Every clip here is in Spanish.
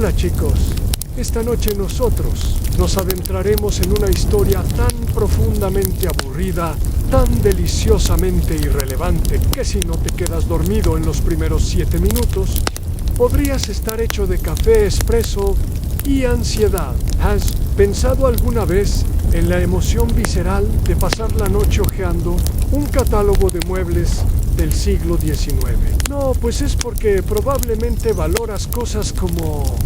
Hola chicos, esta noche nosotros nos adentraremos en una historia tan profundamente aburrida, tan deliciosamente irrelevante, que si no te quedas dormido en los primeros 7 minutos, podrías estar hecho de café expreso y ansiedad. ¿Has pensado alguna vez en la emoción visceral de pasar la noche hojeando un catálogo de muebles del siglo XIX? No, pues es porque probablemente valoras cosas como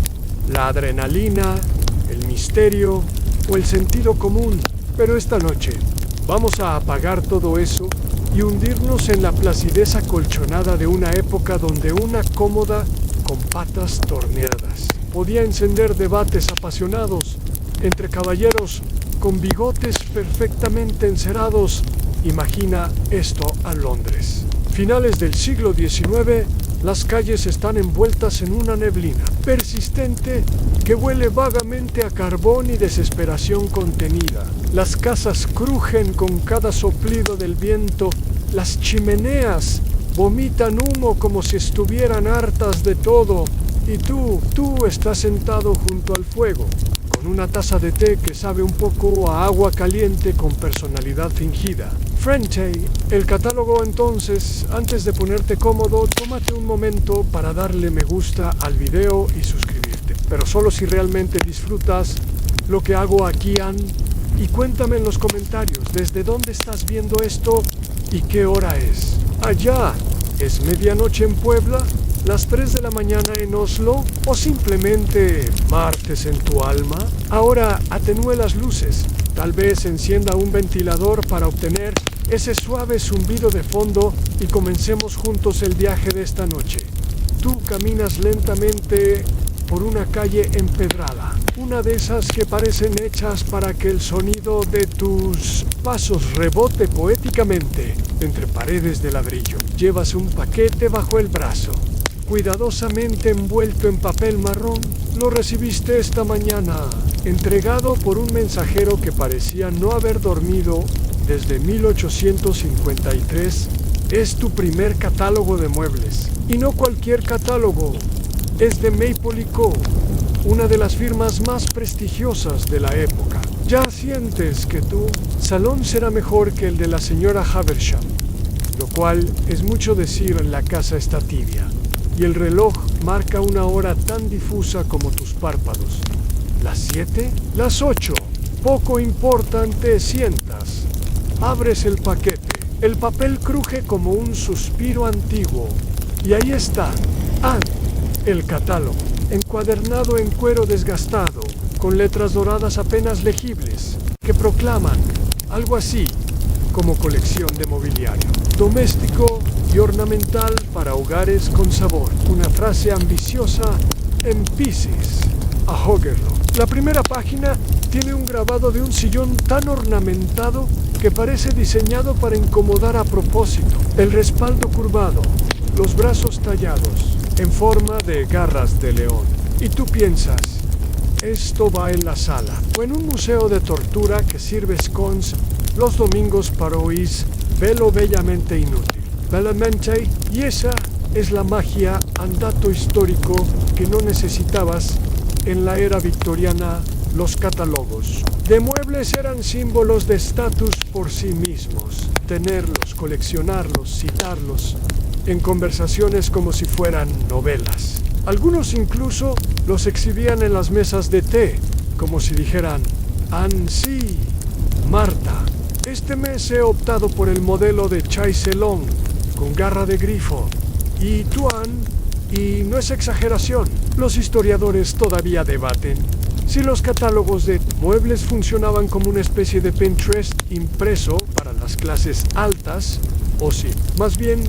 la adrenalina, el misterio o el sentido común. Pero esta noche vamos a apagar todo eso y hundirnos en la placidez acolchonada de una época donde una cómoda con patas torneadas podía encender debates apasionados entre caballeros con bigotes perfectamente encerados. Imagina esto a Londres. Finales del siglo XIX, las calles están envueltas en una neblina persistente que huele vagamente a carbón y desesperación contenida. Las casas crujen con cada soplido del viento, las chimeneas vomitan humo como si estuvieran hartas de todo, y tú estás sentado junto al fuego, con una taza de té que sabe un poco a agua caliente con personalidad fingida. Frente el catálogo. Entonces, antes de ponerte cómodo, tómate un momento para darle me gusta al video y suscribirte, pero solo si realmente disfrutas lo que hago aquí, y cuéntame en los comentarios desde dónde estás viendo esto y qué hora es. Allá, ¿es medianoche en Puebla, las 3 de la mañana en Oslo o simplemente martes en tu alma? Ahora atenúe las luces, tal vez encienda un ventilador para obtener ese suave zumbido de fondo y comencemos juntos el viaje de esta noche. Tú caminas lentamente por una calle empedrada, una de esas que parecen hechas para que el sonido de tus pasos rebote poéticamente entre paredes de ladrillo. Llevas un paquete bajo el brazo, cuidadosamente envuelto en papel marrón. Lo recibiste esta mañana, entregado por un mensajero que parecía no haber dormido desde 1853. Es tu primer catálogo de muebles, y no cualquier catálogo. Es de Maple & Co., una de las firmas más prestigiosas de la época. Ya sientes que tu salón será mejor que el de la señora Haversham, lo cual es mucho decir. En la casa está tibia, y el reloj marca una hora tan difusa como tus párpados. ¿Las 7? ¿Las 8? Poco importa, te sientas. Abres el paquete. El papel cruje como un suspiro antiguo. Y ahí está, el catálogo, encuadernado en cuero desgastado, con letras doradas apenas legibles, que proclaman algo así como colección de mobiliario doméstico y ornamental para hogares con sabor. Una frase ambiciosa en Pisces, a Hoggerlo. La primera página tiene un grabado de un sillón tan ornamentado que parece diseñado para incomodar a propósito. El respaldo curvado, los brazos tallados en forma de garras de león. Y tú piensas, esto va en la sala o en un museo de tortura que sirve scones los domingos para oír velo bellamente inútil. Bellamente, y esa es la magia, andato histórico que no necesitabas en la era victoriana. Los catálogos de muebles eran símbolos de estatus por sí mismos. Tenerlos, coleccionarlos, citarlos en conversaciones como si fueran novelas. Algunos incluso los exhibían en las mesas de té, como si dijeran, sí, Marta, este mes he optado por el modelo de Chaiselong, con garra de grifo. Y tú, y no es exageración, los historiadores todavía debaten si los catálogos de muebles funcionaban como una especie de Pinterest impreso para las clases altas, o si, más bien,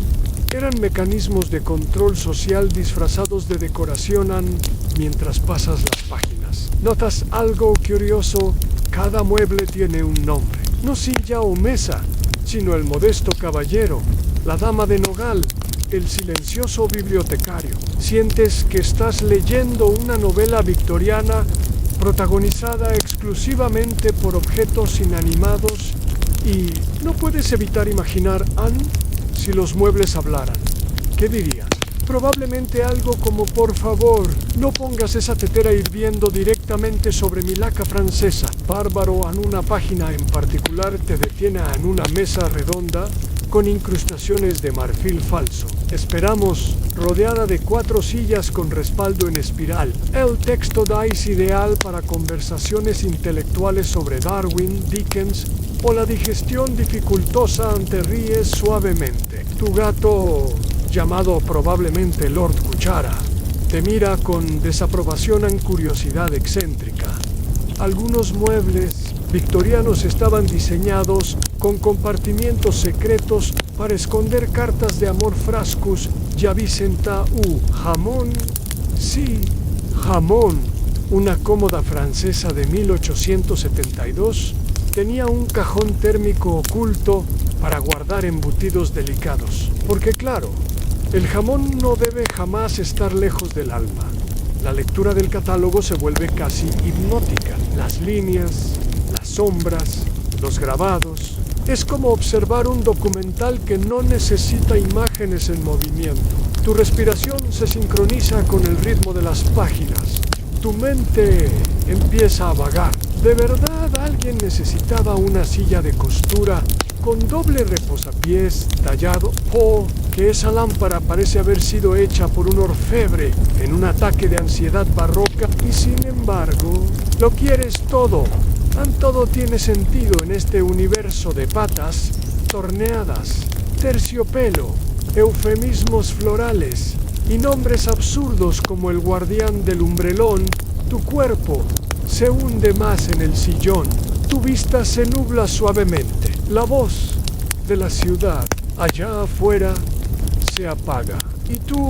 eran mecanismos de control social disfrazados de decoración. Mientras pasas las páginas, notas algo curioso. Cada mueble tiene un nombre, no silla o mesa, sino el modesto caballero, la dama de nogal, el silencioso bibliotecario. Sientes que estás leyendo una novela victoriana protagonizada exclusivamente por objetos inanimados, y no puedes evitar imaginar, si los muebles hablaran, ¿qué dirían? probablemente algo como: por favor, no pongas esa tetera hirviendo directamente sobre mi laca francesa. Bárbaro, en una página en particular te detiene en una mesa redonda con incrustaciones de marfil falso. Esperamos, rodeada de 4 sillas con respaldo en espiral. El texto es ideal para conversaciones intelectuales sobre Darwin, Dickens o la digestión dificultosa ante ríes suavemente. Tu gato, llamado probablemente Lord Cuchara, te mira con desaprobación en curiosidad excéntrica. Algunos muebles victorianos estaban diseñados con compartimientos secretos para esconder cartas de amor frascos Vicenta u jamón. Sí, jamón. Una cómoda francesa de 1872 tenía un cajón térmico oculto para guardar embutidos delicados. Porque claro, el jamón no debe jamás estar lejos del alma. La lectura del catálogo se vuelve casi hipnótica. Las líneas, las sombras, los grabados. Es como observar un documental que no necesita imágenes en movimiento. Tu respiración se sincroniza con el ritmo de las páginas. Tu mente empieza a vagar. ¿De verdad alguien necesitaba una silla de costura con doble reposapiés tallado? ¿O que esa lámpara parece haber sido hecha por un orfebre en un ataque de ansiedad barroca? Y sin embargo, lo quieres todo. Todo tiene sentido en este universo de patas, torneadas, terciopelo, eufemismos florales y nombres absurdos como el guardián del umbrelón. Tu cuerpo se hunde más en el sillón, tu vista se nubla suavemente, la voz de la ciudad allá afuera se apaga y tú,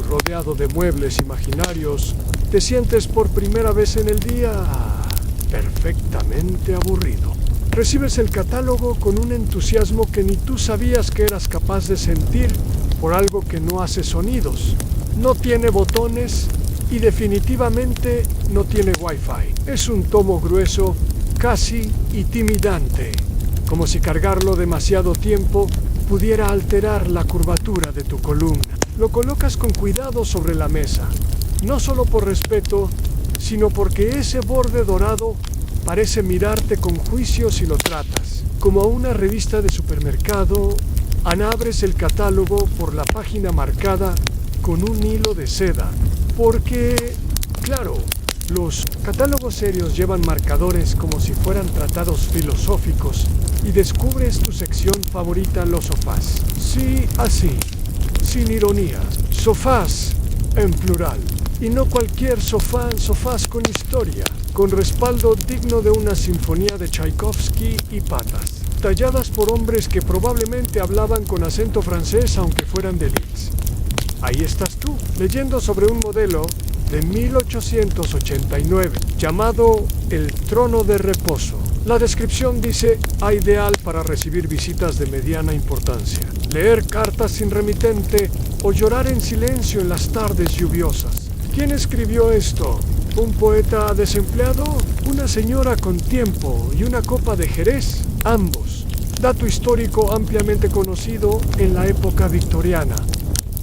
rodeado de muebles imaginarios, te sientes por primera vez en el día perfectamente aburrido. Recibes el catálogo con un entusiasmo que ni tú sabías que eras capaz de sentir por algo que no hace sonidos, no tiene botones y definitivamente no tiene wifi. Es un tomo grueso, casi intimidante, como si cargarlo demasiado tiempo pudiera alterar la curvatura de tu columna. Lo colocas con cuidado sobre la mesa, no solo por respeto, sino porque ese borde dorado parece mirarte con juicio si lo tratas. Como a una revista de supermercado, abres el catálogo por la página marcada con un hilo de seda. Porque, claro, los catálogos serios llevan marcadores como si fueran tratados filosóficos y descubres tu sección favorita, los sofás. Sí, así, sin ironía. Sofás en plural. Y no cualquier sofá, sofás con historia, con respaldo digno de una sinfonía de Tchaikovsky y patas, talladas por hombres que probablemente hablaban con acento francés aunque fueran de Leeds. Ahí estás tú, leyendo sobre un modelo de 1889, llamado el trono de reposo. La descripción dice: ideal para recibir visitas de mediana importancia, leer cartas sin remitente o llorar en silencio en las tardes lluviosas. ¿Quién escribió esto? ¿Un poeta desempleado? ¿Una señora con tiempo y una copa de Jerez? Ambos. Dato histórico ampliamente conocido en la época victoriana.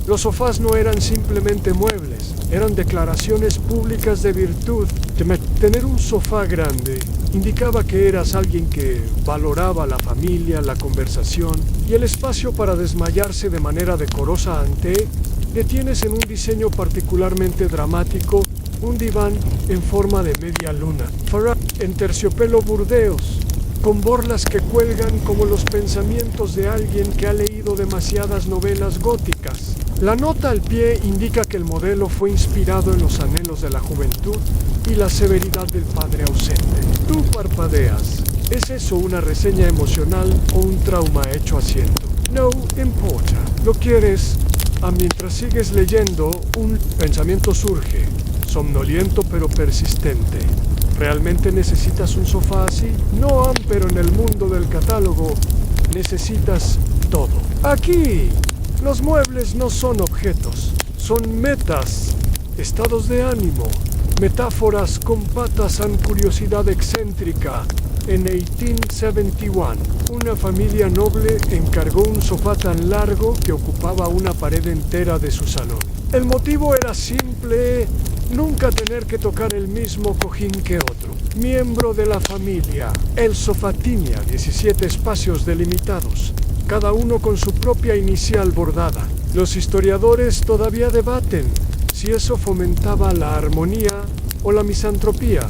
Los sofás no eran simplemente muebles, eran declaraciones públicas de virtud. Tener un sofá grande indicaba que eras alguien que valoraba la familia, la conversación y el espacio para desmayarse de manera decorosa ante. Detienes en un diseño particularmente dramático un diván en forma de media luna, Farrar en terciopelo burdeos, con borlas que cuelgan como los pensamientos de alguien que ha leído demasiadas novelas góticas. La nota al pie indica que el modelo fue inspirado en los anhelos de la juventud y la severidad del padre ausente. Tú parpadeas. ¿Es eso una reseña emocional o un trauma hecho asiento? No importa. ¿Lo quieres? Mientras sigues leyendo, un pensamiento surge, somnoliento pero persistente. ¿Realmente necesitas un sofá así? No, pero en el mundo del catálogo necesitas todo. Aquí, los muebles no son objetos, son metas, estados de ánimo, metáforas con patas en curiosidad excéntrica. En 1871, una familia noble encargó un sofá tan largo que ocupaba una pared entera de su salón. El motivo era simple: nunca tener que tocar el mismo cojín que otro miembro de la familia. El sofá tenía 17 espacios delimitados, cada uno con su propia inicial bordada. Los historiadores todavía debaten si eso fomentaba la armonía o la misantropía.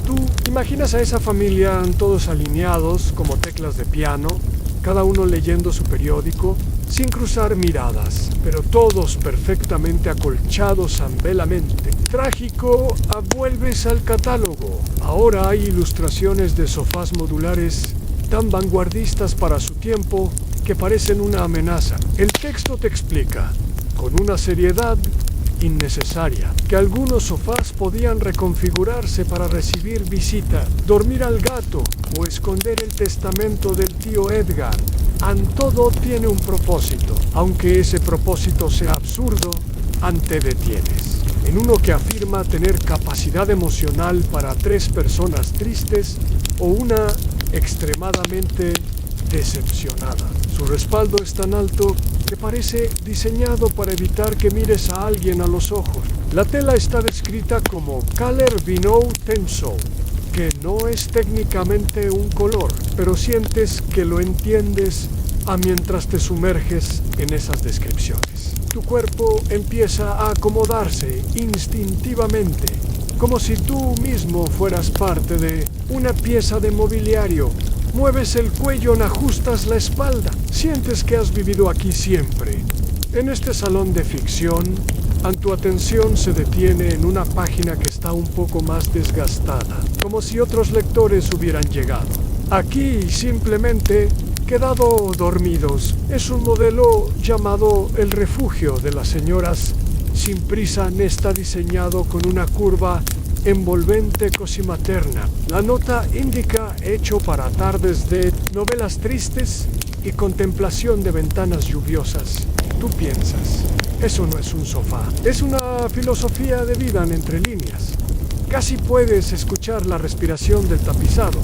¿Tú imaginas a esa familia todos alineados como teclas de piano, cada uno leyendo su periódico, sin cruzar miradas, pero todos perfectamente acolchados ambelamente? Trágico, vuelves al catálogo. Ahora hay ilustraciones de sofás modulares tan vanguardistas para su tiempo que parecen una amenaza. El texto te explica, con una seriedad innecesaria, que algunos sofás podían reconfigurarse para recibir visita, dormir al gato o esconder el testamento del tío Edgar. Todo tiene un propósito, aunque ese propósito sea absurdo, te detienes. En uno que afirma tener capacidad emocional para 3 personas tristes o una extremadamente decepcionada. Su respaldo es tan alto que parece diseñado para evitar que mires a alguien a los ojos. La tela está descrita como Color Vinyl Tenso, que no es técnicamente un color, pero sientes que lo entiendes mientras te sumerges en esas descripciones. Tu cuerpo empieza a acomodarse instintivamente, como si tú mismo fueras parte de una pieza de mobiliario. Mueves el cuello, ajustas la espalda. Sientes que has vivido aquí siempre. En este salón de ficción, tu atención se detiene en una página que está un poco más desgastada, como si otros lectores hubieran llegado. Aquí simplemente quedado dormidos. Es un modelo llamado El Refugio de las Señoras Sin Prisa. Está diseñado con una curva envolvente cosimaterna. La nota indica hecho para tardes de novelas tristes y contemplación de ventanas lluviosas. Tú piensas, eso no es un sofá, es una filosofía de vida en entre líneas. Casi puedes escuchar la respiración del tapizado,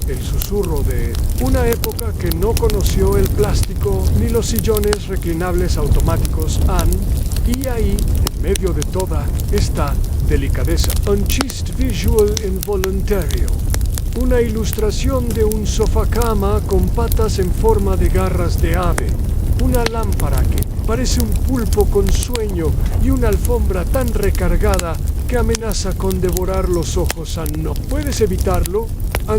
el susurro de una época que no conoció el plástico ni los sillones reclinables automáticos. Y ahí, en medio de toda esta delicadeza, un chiste visual involuntario. Una ilustración de un sofá-cama con patas en forma de garras de ave, una lámpara que parece un pulpo con sueño y una alfombra tan recargada que amenaza con devorar los ojos. No puedes evitarlo.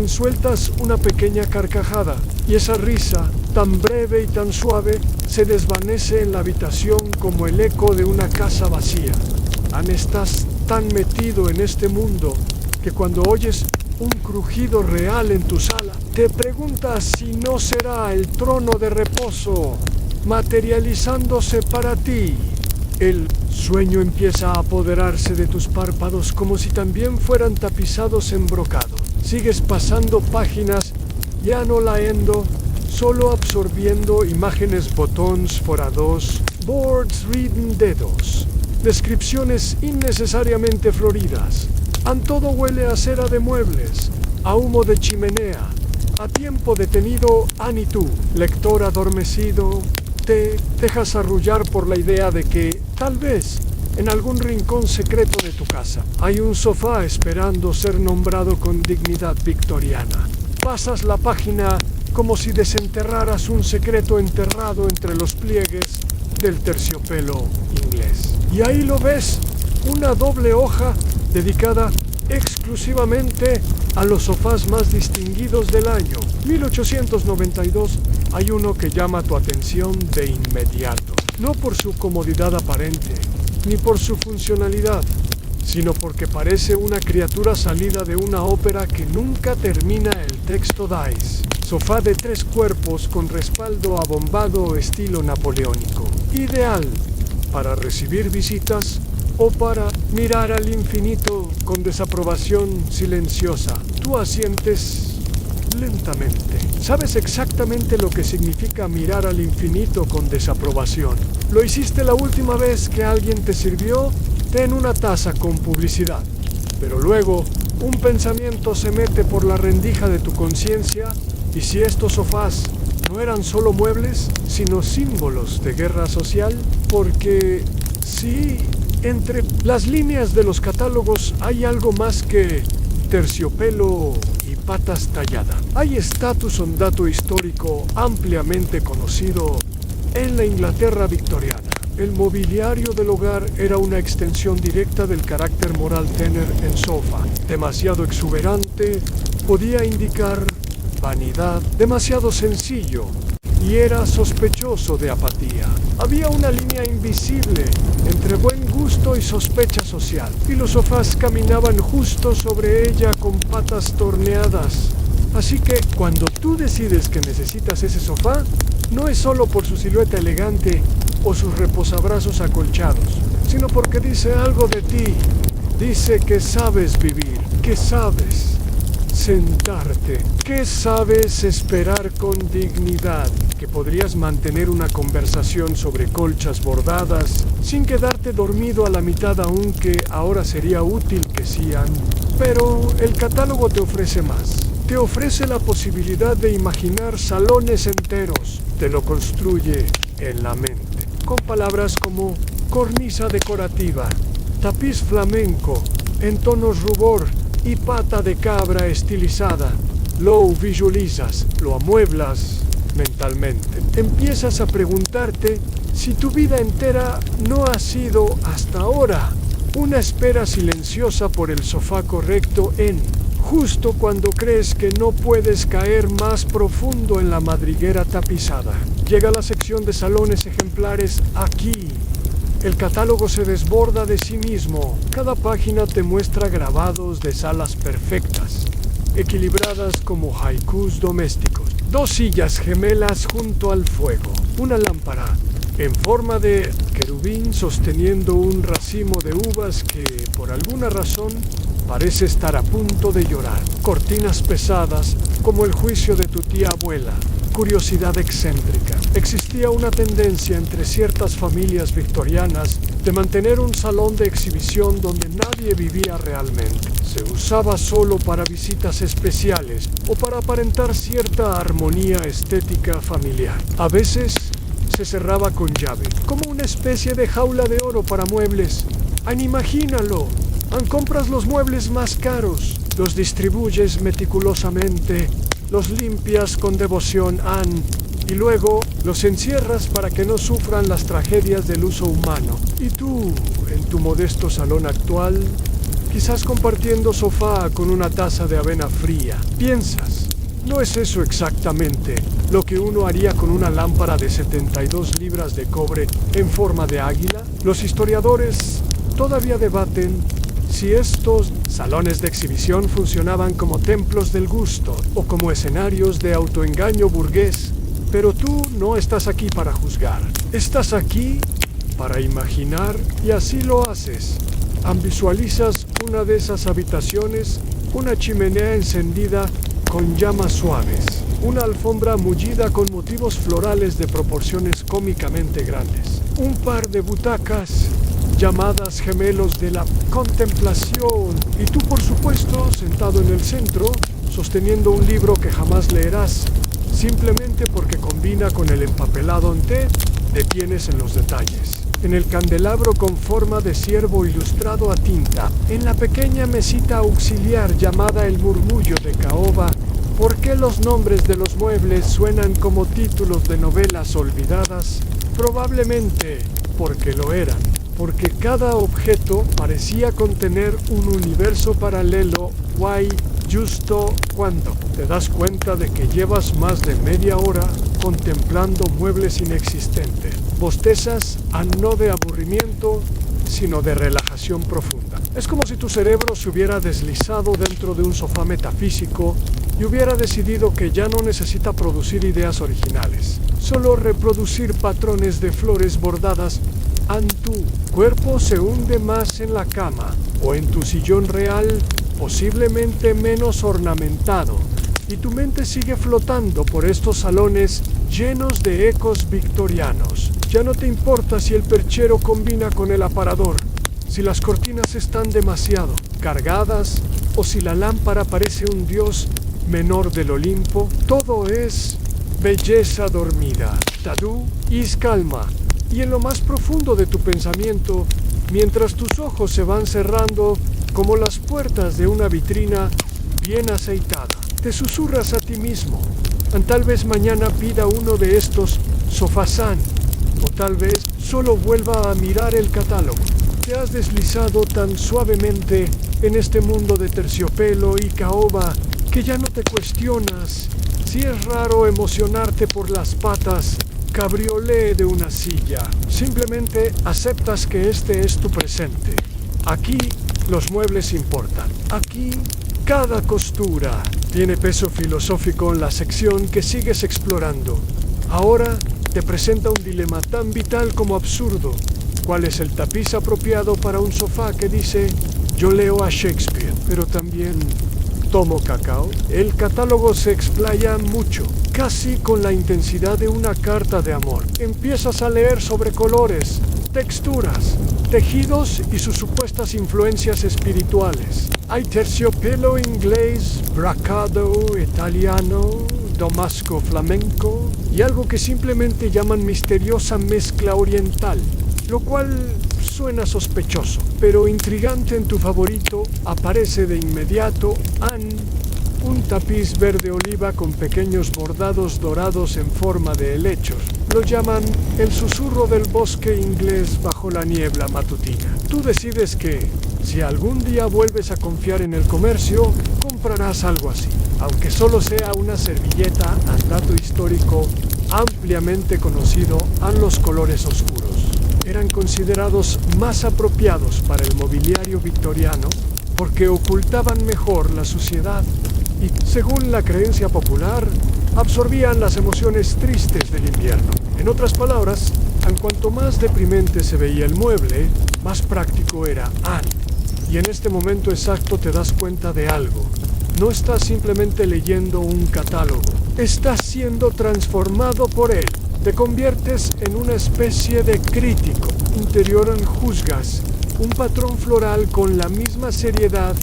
Sueltas una pequeña carcajada y esa risa, tan breve y tan suave, se desvanece en la habitación como el eco de una casa vacía. Estás tan metido en este mundo que cuando oyes un crujido real en tu sala, te preguntas si no será el trono de reposo materializándose para ti. El sueño empieza a apoderarse de tus párpados como si también fueran tapizados en brocado. Sigues pasando páginas, ya no leyendo, solo absorbiendo imágenes, botones, forados, boards, reading, dedos. Descripciones innecesariamente floridas. Todo huele a cera de muebles, a humo de chimenea, a tiempo detenido. Ni tú, lector adormecido, te dejas arrullar por la idea de que, tal vez, en algún rincón secreto de tu casa, hay un sofá esperando ser nombrado con dignidad victoriana. Pasas la página como si desenterraras un secreto enterrado entre los pliegues del terciopelo inglés. Y ahí lo ves, una doble hoja dedicada exclusivamente a los sofás más distinguidos del año. 1892, hay uno que llama tu atención de inmediato. No por su comodidad aparente, ni por su funcionalidad, sino porque parece una criatura salida de una ópera que nunca termina. El texto dice: sofá de 3 cuerpos con respaldo abombado estilo napoleónico, ideal para recibir visitas o para mirar al infinito con desaprobación silenciosa. Tú asientes lentamente. Sabes exactamente lo que significa mirar al infinito con desaprobación. Lo hiciste la última vez que alguien te sirvió en una taza con publicidad. Pero luego, un pensamiento se mete por la rendija de tu conciencia, y si estos sofás no eran solo muebles, sino símbolos de guerra social, porque Sí, entre las líneas de los catálogos hay algo más que terciopelo y patas talladas. Hay estatus o un dato histórico ampliamente conocido en la Inglaterra victoriana. El mobiliario del hogar era una extensión directa del carácter moral tener en sofá. Demasiado exuberante podía indicar vanidad, demasiado sencillo y era sospechoso de apatía. Había una línea invisible entre buen gusto y sospecha social, y los sofás caminaban justo sobre ella con patas torneadas. Así que cuando tú decides que necesitas ese sofá, no es solo por su silueta elegante o sus reposabrazos acolchados, sino porque dice algo de ti. Dice que sabes vivir, que sabes sentarte, que sabes esperar con dignidad, que podrías mantener una conversación sobre colchas bordadas sin quedarte dormido a la mitad, aunque ahora sería útil que sigan. Pero el catálogo te ofrece más. Te ofrece la posibilidad de imaginar salones enteros. Te lo construye en la mente, con palabras como cornisa decorativa, tapiz flamenco, en tonos rubor y pata de cabra estilizada. Lo visualizas, lo amueblas mentalmente. Empiezas a preguntarte si tu vida entera no ha sido hasta ahora una espera silenciosa por el sofá correcto justo cuando crees que no puedes caer más profundo en la madriguera tapizada. Llega la sección de salones ejemplares aquí. El catálogo se desborda de sí mismo. Cada página te muestra grabados de salas perfectas, equilibradas como haikus domésticos. 2 sillas gemelas junto al fuego. Una lámpara en forma de querubín sosteniendo un racimo de uvas que, por alguna razón, parece estar a punto de llorar. Cortinas pesadas como el juicio de tu tía abuela. Curiosidad excéntrica. Existía una tendencia entre ciertas familias victorianas de mantener un salón de exhibición donde nadie vivía realmente. Se usaba solo para visitas especiales o para aparentar cierta armonía estética familiar. A veces se cerraba con llave, como una especie de jaula de oro para muebles. Imagínalo. Compras los muebles más caros, los distribuyes meticulosamente, los limpias con devoción y luego los encierras para que no sufran las tragedias del uso humano. Y tú, en tu modesto salón actual, quizás compartiendo sofá con una taza de avena fría, piensas, ¿no es eso exactamente lo que uno haría con una lámpara de 72 libras de cobre en forma de águila? Los historiadores todavía debaten si estos salones de exhibición funcionaban como templos del gusto o como escenarios de autoengaño burgués, pero tú no estás aquí para juzgar. Estás aquí para imaginar y así lo haces. Visualizas una de esas habitaciones, una chimenea encendida con llamas suaves, una alfombra mullida con motivos florales de proporciones cómicamente grandes, un par de butacas llamadas gemelos de la contemplación, y tú por supuesto sentado en el centro, sosteniendo un libro que jamás leerás, simplemente porque combina con el empapelado en té, detienes en los detalles. En el candelabro con forma de ciervo ilustrado a tinta, en la pequeña mesita auxiliar llamada el murmullo de caoba. ¿Por qué los nombres de los muebles suenan como títulos de novelas olvidadas? Probablemente porque lo eran. Porque cada objeto parecía contener un universo paralelo, guay, justo cuando te das cuenta de que llevas más de media hora contemplando muebles inexistentes. Bostezas, no de aburrimiento, sino de relajación profunda. Es como si tu cerebro se hubiera deslizado dentro de un sofá metafísico y hubiera decidido que ya no necesita producir ideas originales, solo reproducir patrones de flores bordadas. Tu cuerpo se hunde más en la cama o en tu sillón real, posiblemente menos ornamentado, y tu mente sigue flotando por estos salones llenos de ecos victorianos. Ya no te importa si el perchero combina con el aparador, si las cortinas están demasiado cargadas o si la lámpara parece un dios menor del Olimpo. Todo es belleza dormida. Tadú is calma. y en lo más profundo de tu pensamiento, mientras tus ojos se van cerrando como las puertas de una vitrina bien aceitada, te susurras a ti mismo: tal vez mañana pida uno de estos sofazán, o tal vez solo vuelva a mirar el catálogo. Te has deslizado tan suavemente en este mundo de terciopelo y caoba que ya no te cuestionas si es raro emocionarte por las patas cabriolé de una silla. Simplemente aceptas que este es tu presente. Aquí los muebles importan. Aquí cada costura tiene peso filosófico en la sección que sigues explorando. Ahora te presenta un dilema tan vital como absurdo. ¿Cuál es el tapiz apropiado para un sofá que dice: yo leo a Shakespeare, pero también tomo cacao? El catálogo se explaya mucho, casi con la intensidad de una carta de amor. Empiezas a leer sobre colores, texturas, tejidos y sus supuestas influencias espirituales. Hay terciopelo inglés, brocado italiano, damasco flamenco y algo que simplemente llaman misteriosa mezcla oriental, lo cual suena sospechoso, pero intrigante. En tu favorito aparece de inmediato un tapiz verde oliva con pequeños bordados dorados en forma de helechos. Lo llaman el susurro del bosque inglés bajo la niebla matutina. Tú decides que, si algún día vuelves a confiar en el comercio, comprarás algo así, aunque solo sea una servilleta. Dato histórico ampliamente conocido, los colores oscuros eran considerados más apropiados para el mobiliario victoriano porque ocultaban mejor la suciedad y, según la creencia popular, absorbían las emociones tristes del invierno. En otras palabras, en cuanto más deprimente se veía el mueble, más práctico era Anne. Y en este momento exacto te das cuenta de algo. No estás simplemente leyendo un catálogo, estás siendo transformado por él. Te conviertes en una especie de crítico interior. Juzgas un patrón floral con la misma seriedad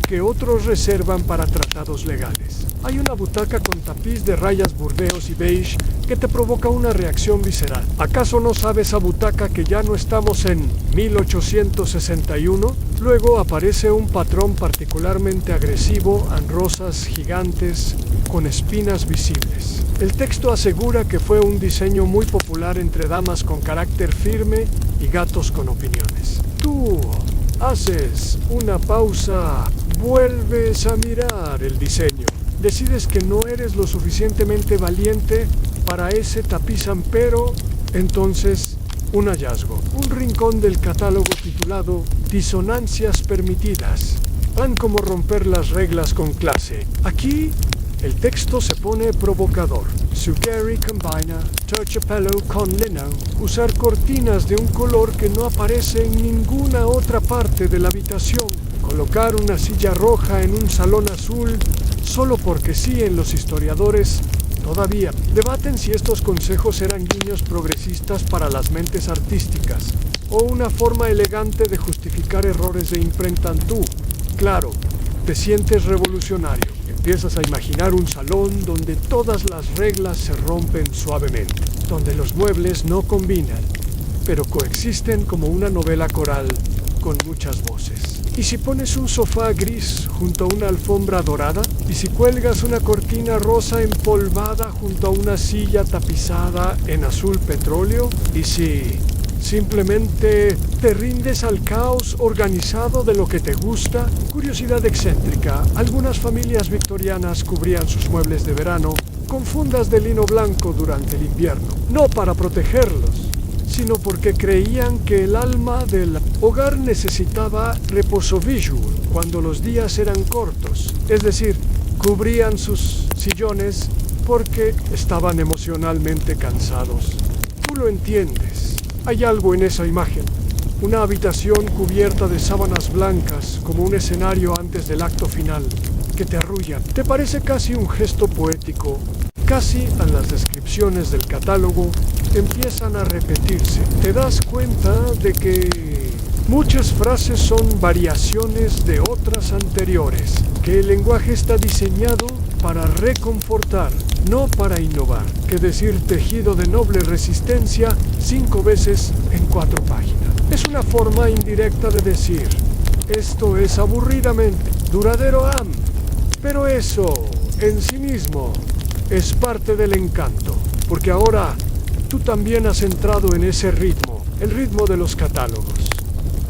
que otros reservan para tratados legales. Hay una butaca con tapiz de rayas burdeos y beige que te provoca una reacción visceral. ¿Acaso no sabe esa butaca que ya no estamos en 1861? Luego aparece un patrón particularmente agresivo en rosas gigantes con espinas visibles. El texto asegura que fue un diseño muy popular entre damas con carácter firme y gatos con opiniones. Tú haces una pausa, vuelves a mirar el diseño. Decides que no eres lo suficientemente valiente para ese tapiz ampero. Entonces, un hallazgo. Un rincón del catálogo titulado Disonancias permitidas. Van como romper las reglas con clase. Aquí, el texto se pone provocador. Suggery combina terciopelo con lino. Usar cortinas de un color que no aparece en ninguna otra parte de la habitación. Colocar una silla roja en un salón azul solo porque sí. En los historiadores todavía debaten si estos consejos eran guiños progresistas para las mentes artísticas o una forma elegante de justificar errores de imprenta. Tú, claro, te sientes revolucionario. Empiezas a imaginar un salón donde todas las reglas se rompen suavemente, donde los muebles no combinan, pero coexisten como una novela coral con muchas voces. ¿Y si pones un sofá gris junto a una alfombra dorada? ¿Y si cuelgas una cortina rosa empolvada junto a una silla tapizada en azul petróleo? ¿Y si simplemente te rindes al caos organizado de lo que te gusta? Curiosidad excéntrica: algunas familias victorianas cubrían sus muebles de verano con fundas de lino blanco durante el invierno, no para protegerlos, sino porque creían que el alma del hogar necesitaba reposo visual cuando los días eran cortos. Es decir, cubrían sus sillones porque estaban emocionalmente cansados. Tú lo entiendes. Hay algo en esa imagen. Una habitación cubierta de sábanas blancas como un escenario antes del acto final, que te arrullan. Te parece casi un gesto poético. Casi a las descripciones del catálogo empiezan a repetirse. Te das cuenta de que muchas frases son variaciones de otras anteriores, que el lenguaje está diseñado para reconfortar, no para innovar, que decir tejido de noble resistencia 5 veces en 4 páginas. Es una forma indirecta de decir, esto es aburridamente duradero pero eso, en sí mismo, es parte del encanto, porque ahora tú también has entrado en ese ritmo, el ritmo de los catálogos.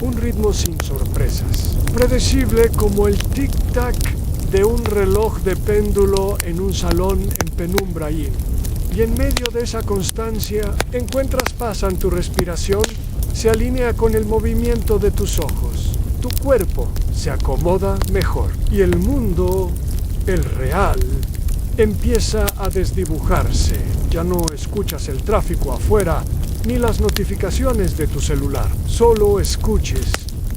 Un ritmo sin sorpresas, predecible como el tic-tac de un reloj de péndulo en un salón en penumbra y en medio de esa constancia encuentras paz en tu respiración, se alinea con el movimiento de tus ojos, tu cuerpo se acomoda mejor y el mundo, el real, empieza a desdibujarse. Ya no escuchas el tráfico afuera ni las notificaciones de tu celular. Solo escuches,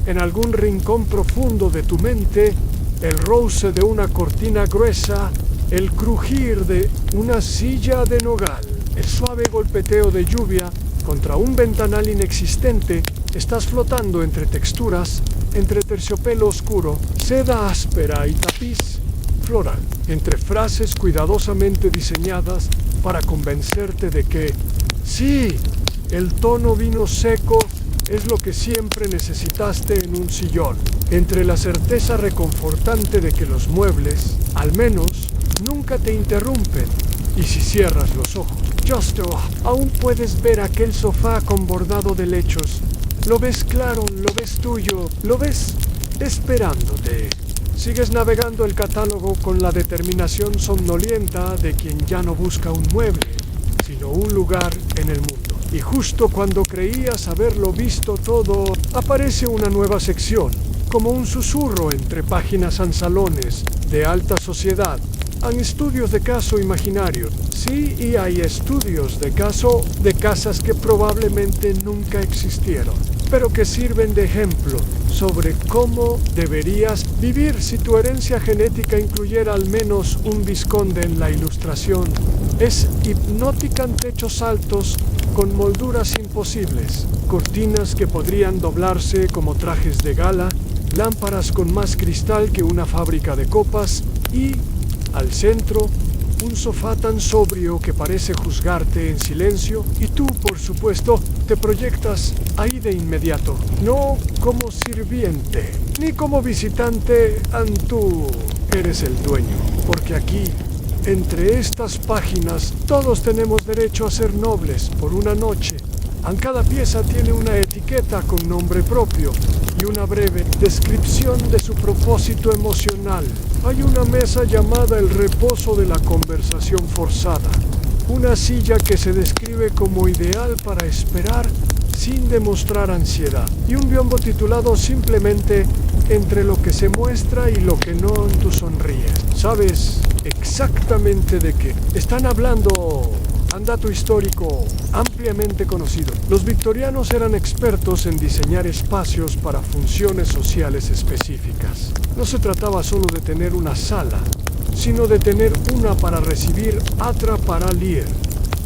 en algún rincón profundo de tu mente, el roce de una cortina gruesa, el crujir de una silla de nogal, el suave golpeteo de lluvia contra un ventanal inexistente. Estás flotando entre texturas, entre terciopelo oscuro, seda áspera y tapiz floral, entre frases cuidadosamente diseñadas para convencerte de que, sí, el tono vino seco es lo que siempre necesitaste en un sillón, entre la certeza reconfortante de que los muebles, al menos, nunca te interrumpen. Y si cierras los ojos, Justo, aún puedes ver aquel sofá con bordado de lechos. Lo ves claro, lo ves tuyo, lo ves esperándote. Sigues navegando el catálogo con la determinación somnolienta de quien ya no busca un mueble, sino un lugar en el mundo. Y justo cuando creías haberlo visto todo, aparece una nueva sección, como un susurro entre páginas ansalones de alta sociedad. Hay estudios de caso imaginario, sí, y hay estudios de caso de casas que probablemente nunca existieron, pero que sirven de ejemplo sobre cómo deberías vivir si tu herencia genética incluyera al menos un vizconde en la ilustración. Es hipnótica en techos altos con molduras imposibles, cortinas que podrían doblarse como trajes de gala, lámparas con más cristal que una fábrica de copas y, al centro, un sofá tan sobrio que parece juzgarte en silencio y tú, por supuesto, te proyectas ahí de inmediato, no como sirviente, ni como visitante, tú eres el dueño, porque aquí, entre estas páginas, todos tenemos derecho a ser nobles por una noche. Cada pieza tiene una etiqueta con nombre propio y una breve descripción de su propósito emocional. Hay una mesa llamada el reposo de la conversación forzada, una silla que se describe como ideal para esperar sin demostrar ansiedad, y un biombo titulado simplemente entre lo que se muestra y lo que no en tu sonríes. ¿Sabes exactamente de qué están hablando? Dato histórico ampliamente conocido. Los victorianos eran expertos en diseñar espacios para funciones sociales específicas. No se trataba solo de tener una sala, sino de tener una para recibir, otra para leer,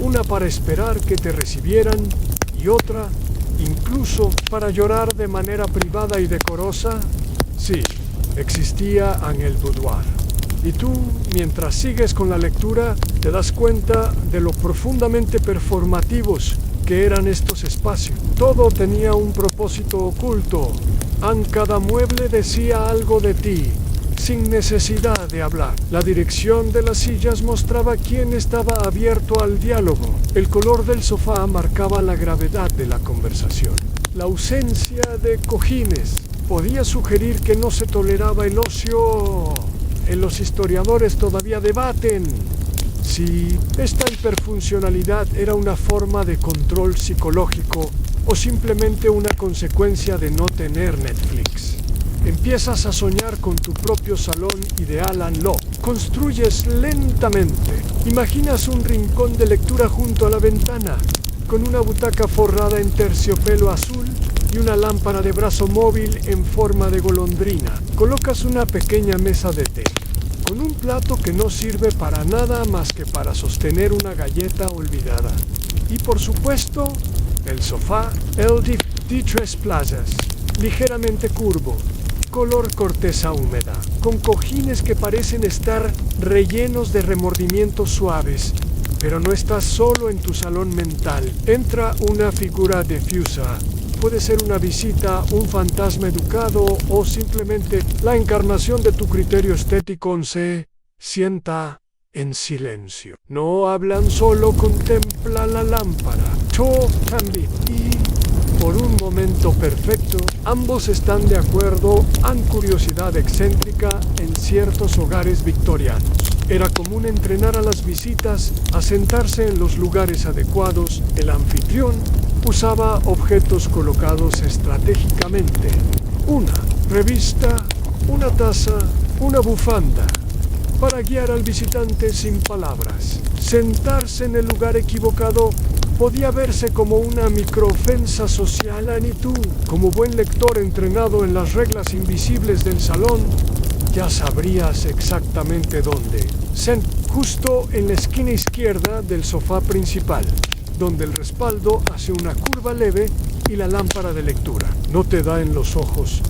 una para esperar que te recibieran y otra, incluso, para llorar de manera privada y decorosa. Sí, existía en el boudoir. Y tú, mientras sigues con la lectura, te das cuenta de lo profundamente performativos que eran estos espacios. Todo tenía un propósito oculto. Cada mueble decía algo de ti, sin necesidad de hablar. La dirección de las sillas mostraba quién estaba abierto al diálogo. El color del sofá marcaba la gravedad de la conversación. La ausencia de cojines podía sugerir que no se toleraba el ocio. Los historiadores todavía debaten si esta hiperfuncionalidad era una forma de control psicológico o simplemente una consecuencia de no tener Netflix. Empiezas a soñar con tu propio salón ideal construyes lentamente. Imaginas un rincón de lectura junto a la ventana, con una butaca forrada en terciopelo azul y una lámpara de brazo móvil en forma de golondrina. Colocas una pequeña mesa de té, con un plato que no sirve para nada más que para sostener una galleta olvidada. Y por supuesto, el sofá, el de 3 plazas, ligeramente curvo, color corteza húmeda, con cojines que parecen estar rellenos de remordimientos suaves. Pero no estás solo en tu salón mental. Entra una figura difusa. Puede ser una visita, un fantasma educado o simplemente la encarnación de tu criterio estético. Se sienta en silencio. No hablan, solo contempla la lámpara. Yo también. Y por un momento perfecto, ambos están de acuerdo en curiosidad excéntrica en ciertos hogares victorianos. Era común entrenar a las visitas a sentarse en los lugares adecuados. El anfitrión usaba objetos colocados estratégicamente. Una revista, una taza, una bufanda, para guiar al visitante sin palabras. Sentarse en el lugar equivocado podía verse como una microofensa social. Y tú, como buen lector entrenado en las reglas invisibles del salón, ya sabrías exactamente dónde. Justo en la esquina izquierda del sofá principal, donde el respaldo hace una curva leve y la lámpara de lectura no te da en los ojos.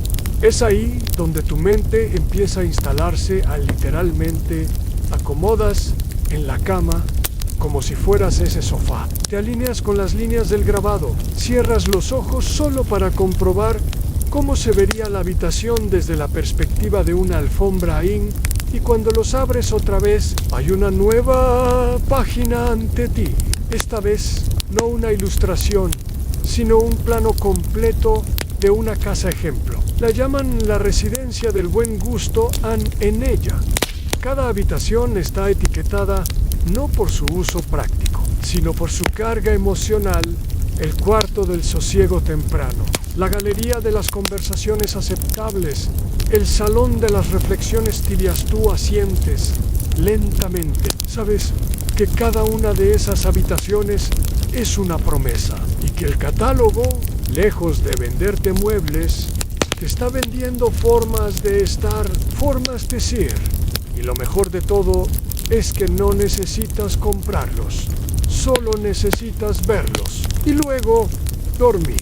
Es ahí donde tu mente empieza a instalarse. Literalmente acomodas en la cama como si fueras ese sofá. Te alineas con las líneas del grabado. Cierras los ojos solo para comprobar cómo se vería la habitación desde la perspectiva de una alfombra ahí. Y cuando los abres otra vez, hay una nueva página ante ti. Esta vez, no una ilustración, sino un plano completo de una casa ejemplo. La llaman la residencia del buen gusto. En ella, cada habitación está etiquetada no por su uso práctico, sino por su carga emocional. El cuarto del sosiego temprano, la galería de las conversaciones aceptables, el salón de las reflexiones tibias. Tú asientes lentamente. Sabes que cada una de esas habitaciones es una promesa y que el catálogo, lejos de venderte muebles, te está vendiendo formas de estar, formas de ser. Y lo mejor de todo es que no necesitas comprarlos, solo necesitas verlos y luego dormir,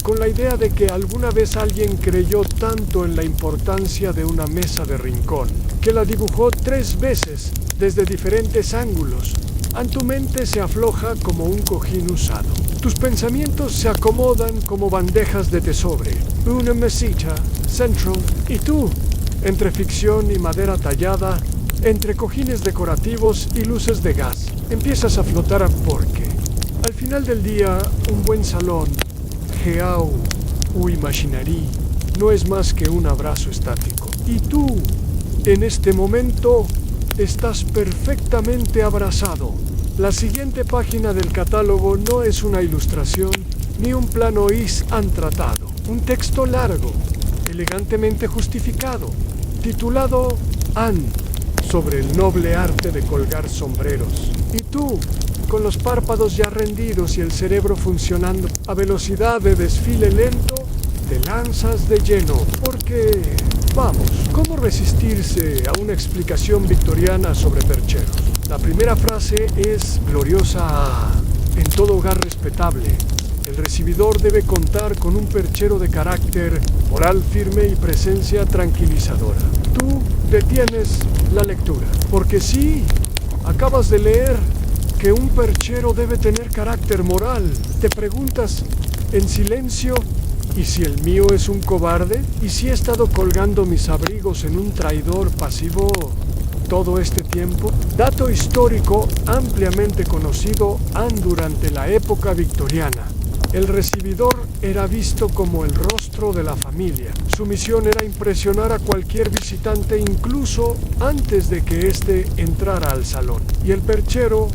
con la idea de que alguna vez alguien creyó tanto en la importancia de una mesa de rincón, que la dibujó 3 veces desde diferentes ángulos. En tu mente se afloja como un cojín usado. Tus pensamientos se acomodan como bandejas de tesobre. Una mesita, central, y tú, entre ficción y madera tallada, entre cojines decorativos y luces de gas, empiezas a flotar porque, al final del día, un buen salón, geau o imaginary, no es más que un abrazo estático. Y tú, en este momento, estás perfectamente abrazado. La siguiente página del catálogo no es una ilustración ni un plano han tratado. Un texto largo, elegantemente justificado, titulado Anne, sobre el noble arte de colgar sombreros. Y tú, con los párpados ya rendidos y el cerebro funcionando a velocidad de desfile lento, te lanzas de lleno, porque, vamos, ¿cómo resistirse a una explicación victoriana sobre percheros? La primera frase es gloriosa. En todo hogar respetable, el recibidor debe contar con un perchero de carácter moral firme y presencia tranquilizadora. Tú detienes la lectura, porque sí, acabas de leer que un perchero debe tener carácter moral. Te preguntas, en silencio, ¿y si el mío es un cobarde? ¿Y si he estado colgando mis abrigos en un traidor pasivo todo este tiempo? Dato histórico ampliamente conocido durante la época victoriana. El recibidor era visto como el rostro de la familia. Su misión era impresionar a cualquier visitante incluso antes de que éste entrara al salón. Y el perchero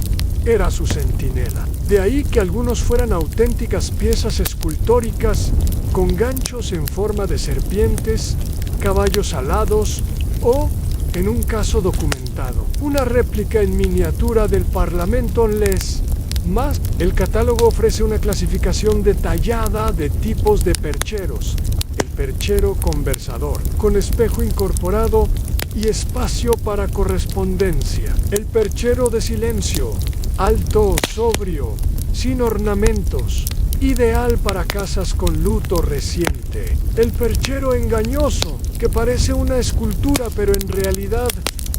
era su centinela. De ahí que algunos fueran auténticas piezas escultóricas con ganchos en forma de serpientes, caballos alados o, en un caso documentado, una réplica en miniatura del Parlamento inglés. Más, el catálogo ofrece una clasificación detallada de tipos de percheros. El perchero conversador, con espejo incorporado y espacio para correspondencia. El perchero de silencio, alto, sobrio, sin ornamentos, ideal para casas con luto reciente. El perchero engañoso, que que parece una escultura, pero en realidad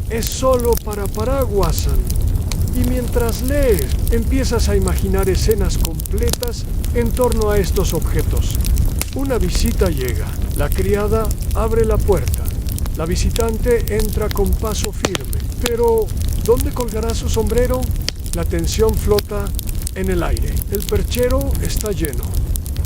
es solo para paraguas. Y mientras lees, empiezas a imaginar escenas completas en torno a estos objetos. Una visita llega. La criada abre la puerta. La visitante entra con paso firme. Pero, ¿dónde colgará su sombrero? La tensión flota en el aire. El perchero está lleno.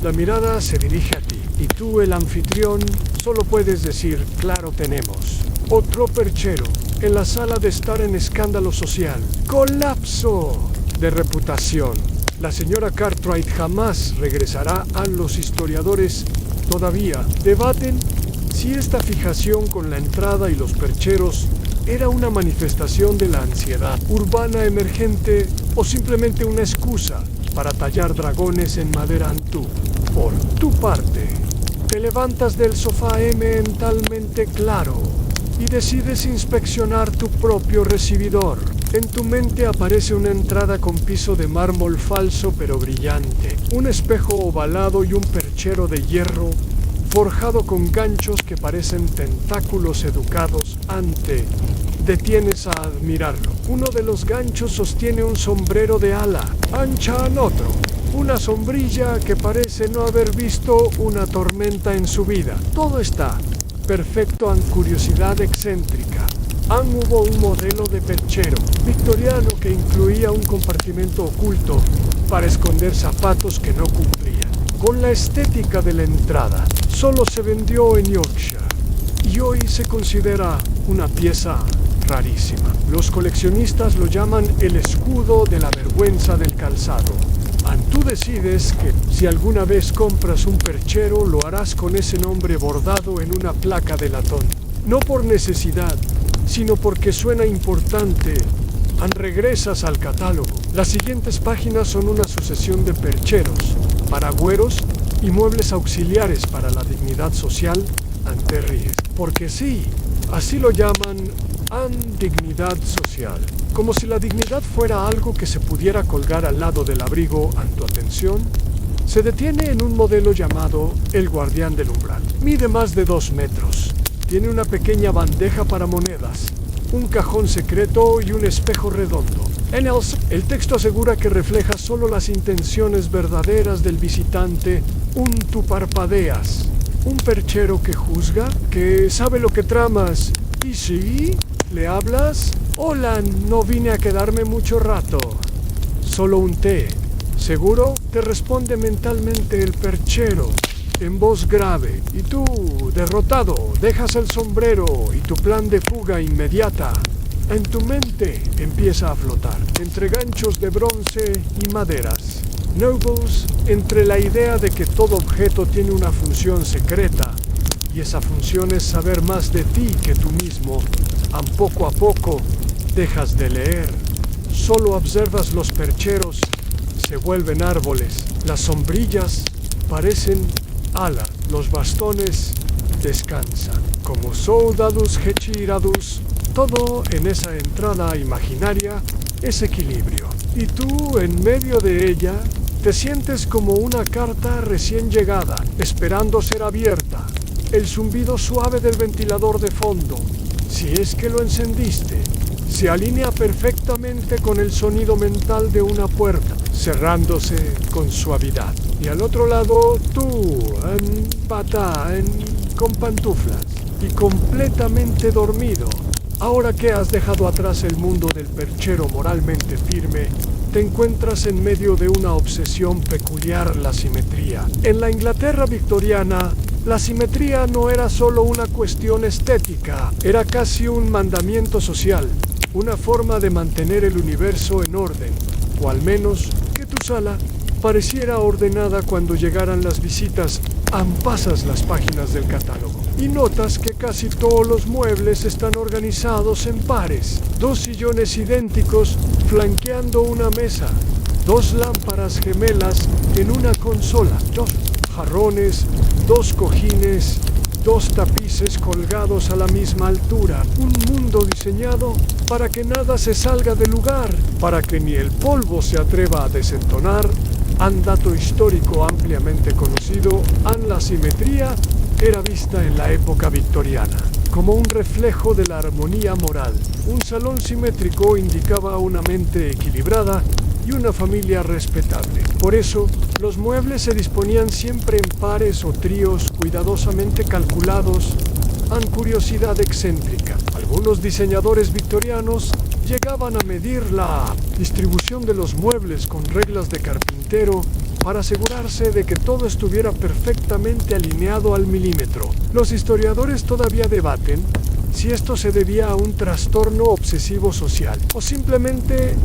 La mirada se dirige a ti. Y tú, el anfitrión, solo puedes decir, claro tenemos. Otro perchero. En la sala de estar en escándalo social. ¡Colapso de reputación! La señora Cartwright jamás regresará. A los historiadores todavía debaten si esta fijación con la entrada y los percheros era una manifestación de la ansiedad urbana emergente o simplemente una excusa para tallar dragones en madera antú. Por tu parte, te levantas del sofá mentalmente claro y decides inspeccionar tu propio recibidor. En tu mente aparece una entrada con piso de mármol falso pero brillante, un espejo ovalado y un perchero de hierro forjado con ganchos que parecen tentáculos educados. Detienes a admirarlo. Uno de los ganchos sostiene un sombrero de ala, ancha en otro. Una sombrilla que parece no haber visto una tormenta en su vida. Todo está perfecto en curiosidad excéntrica. Hubo un modelo de perchero victoriano que incluía un compartimento oculto para esconder zapatos que no cumplían con la estética de la entrada. Solo se vendió en Yorkshire y hoy se considera una pieza rarísima. Los coleccionistas lo llaman el escudo de la vergüenza del calzado. Tú decides que si alguna vez compras un perchero, lo harás con ese nombre bordado en una placa de latón. No por necesidad, sino porque suena importante. Regresas al catálogo. Las siguientes páginas son una sucesión de percheros, paragüeros y muebles auxiliares para la dignidad social. Te ríes. Porque sí, así lo llaman, dignidad social. Como si la dignidad fuera algo que se pudiera colgar al lado del abrigo. Tu atención se detiene en un modelo llamado el Guardián del Umbral. Mide más de 2 metros. Tiene una pequeña bandeja para monedas, un cajón secreto y un espejo redondo. En el texto asegura que refleja solo las intenciones verdaderas del visitante. Tú parpadeas. Un perchero que juzga, que sabe lo que tramas. ¿Y sí? ¿Le hablas? Hola, no vine a quedarme mucho rato. Solo un té. ¿Seguro? Te responde mentalmente el perchero, en voz grave. Y tú, derrotado, dejas el sombrero y tu plan de fuga inmediata. En tu mente empieza a flotar, entre ganchos de bronce y maderas. Nobles, entre la idea de que todo objeto tiene una función secreta, y esa función es saber más de ti que tú mismo. Poco a poco, dejas de leer. Solo observas los percheros, se vuelven árboles. Las sombrillas parecen alas. Los bastones descansan. Como soldados retirados, todo en esa entrada imaginaria es equilibrio. Y tú, en medio de ella, te sientes como una carta recién llegada, esperando ser abierta. El zumbido suave del ventilador de fondo, si es que lo encendiste, se alinea perfectamente con el sonido mental de una puerta, cerrándose con suavidad. Y al otro lado, tú, con pantuflas y completamente dormido. Ahora que has dejado atrás el mundo del perchero moralmente firme, te encuentras en medio de una obsesión peculiar: la simetría. En la Inglaterra victoriana, la simetría no era solo una cuestión estética, era casi un mandamiento social, una forma de mantener el universo en orden, o al menos que tu sala pareciera ordenada cuando llegaran las visitas. Pasas las páginas del catálogo y notas que casi todos los muebles están organizados en pares. 2 sillones idénticos flanqueando una mesa, 2 lámparas gemelas en una consola, 2 jarrones, 2 cojines, 2 tapices colgados a la misma altura. Un mundo diseñado para que nada se salga del lugar, para que ni el polvo se atreva a desentonar. Dato histórico ampliamente conocido, la simetría era vista en la época victoriana como un reflejo de la armonía moral. Un salón simétrico indicaba una mente equilibrada y una familia respetable. Por eso, los muebles se disponían siempre en pares o tríos cuidadosamente calculados, en curiosidad excéntrica. Algunos diseñadores victorianos llegaban a medir la distribución de los muebles con reglas de carpintero para asegurarse de que todo estuviera perfectamente alineado al milímetro. Los historiadores todavía debaten si esto se debía a un trastorno obsesivo social o simplemente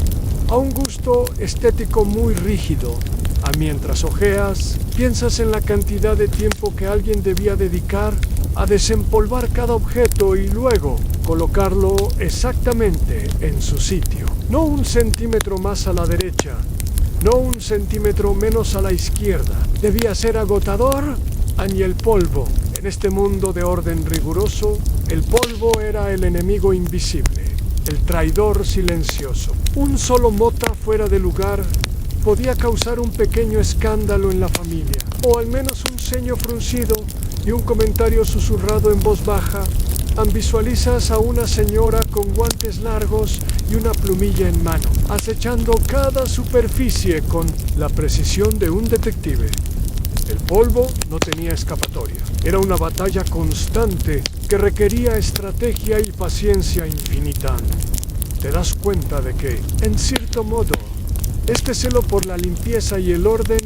a un gusto estético muy rígido. Mientras hojeas, piensas en la cantidad de tiempo que alguien debía dedicar a desempolvar cada objeto y luego colocarlo exactamente en su sitio. No un centímetro más a la derecha, no un centímetro menos a la izquierda. Debía ser agotador, ni el polvo. En este mundo de orden riguroso, el polvo era el enemigo invisible, el traidor silencioso. Un solo mota fuera de lugar podía causar un pequeño escándalo en la familia, o al menos un ceño fruncido y un comentario susurrado en voz baja. Visualizas a una señora con guantes largos y una plumilla en mano, acechando cada superficie con la precisión de un detective. El polvo no tenía escapatoria. Era una batalla constante que requería estrategia y paciencia infinita. Te das cuenta de que, en cierto modo, este celo por la limpieza y el orden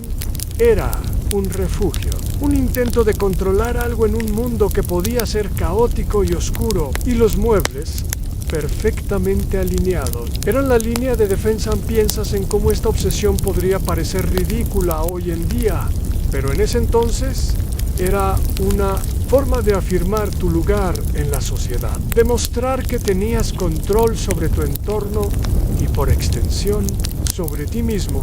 era un refugio, un intento de controlar algo en un mundo que podía ser caótico y oscuro, y los muebles, perfectamente alineados, eran la línea de defensa. Piensas en cómo esta obsesión podría parecer ridícula hoy en día, pero en ese entonces era una forma de afirmar tu lugar en la sociedad, demostrar que tenías control sobre tu entorno y, por extensión, sobre ti mismo,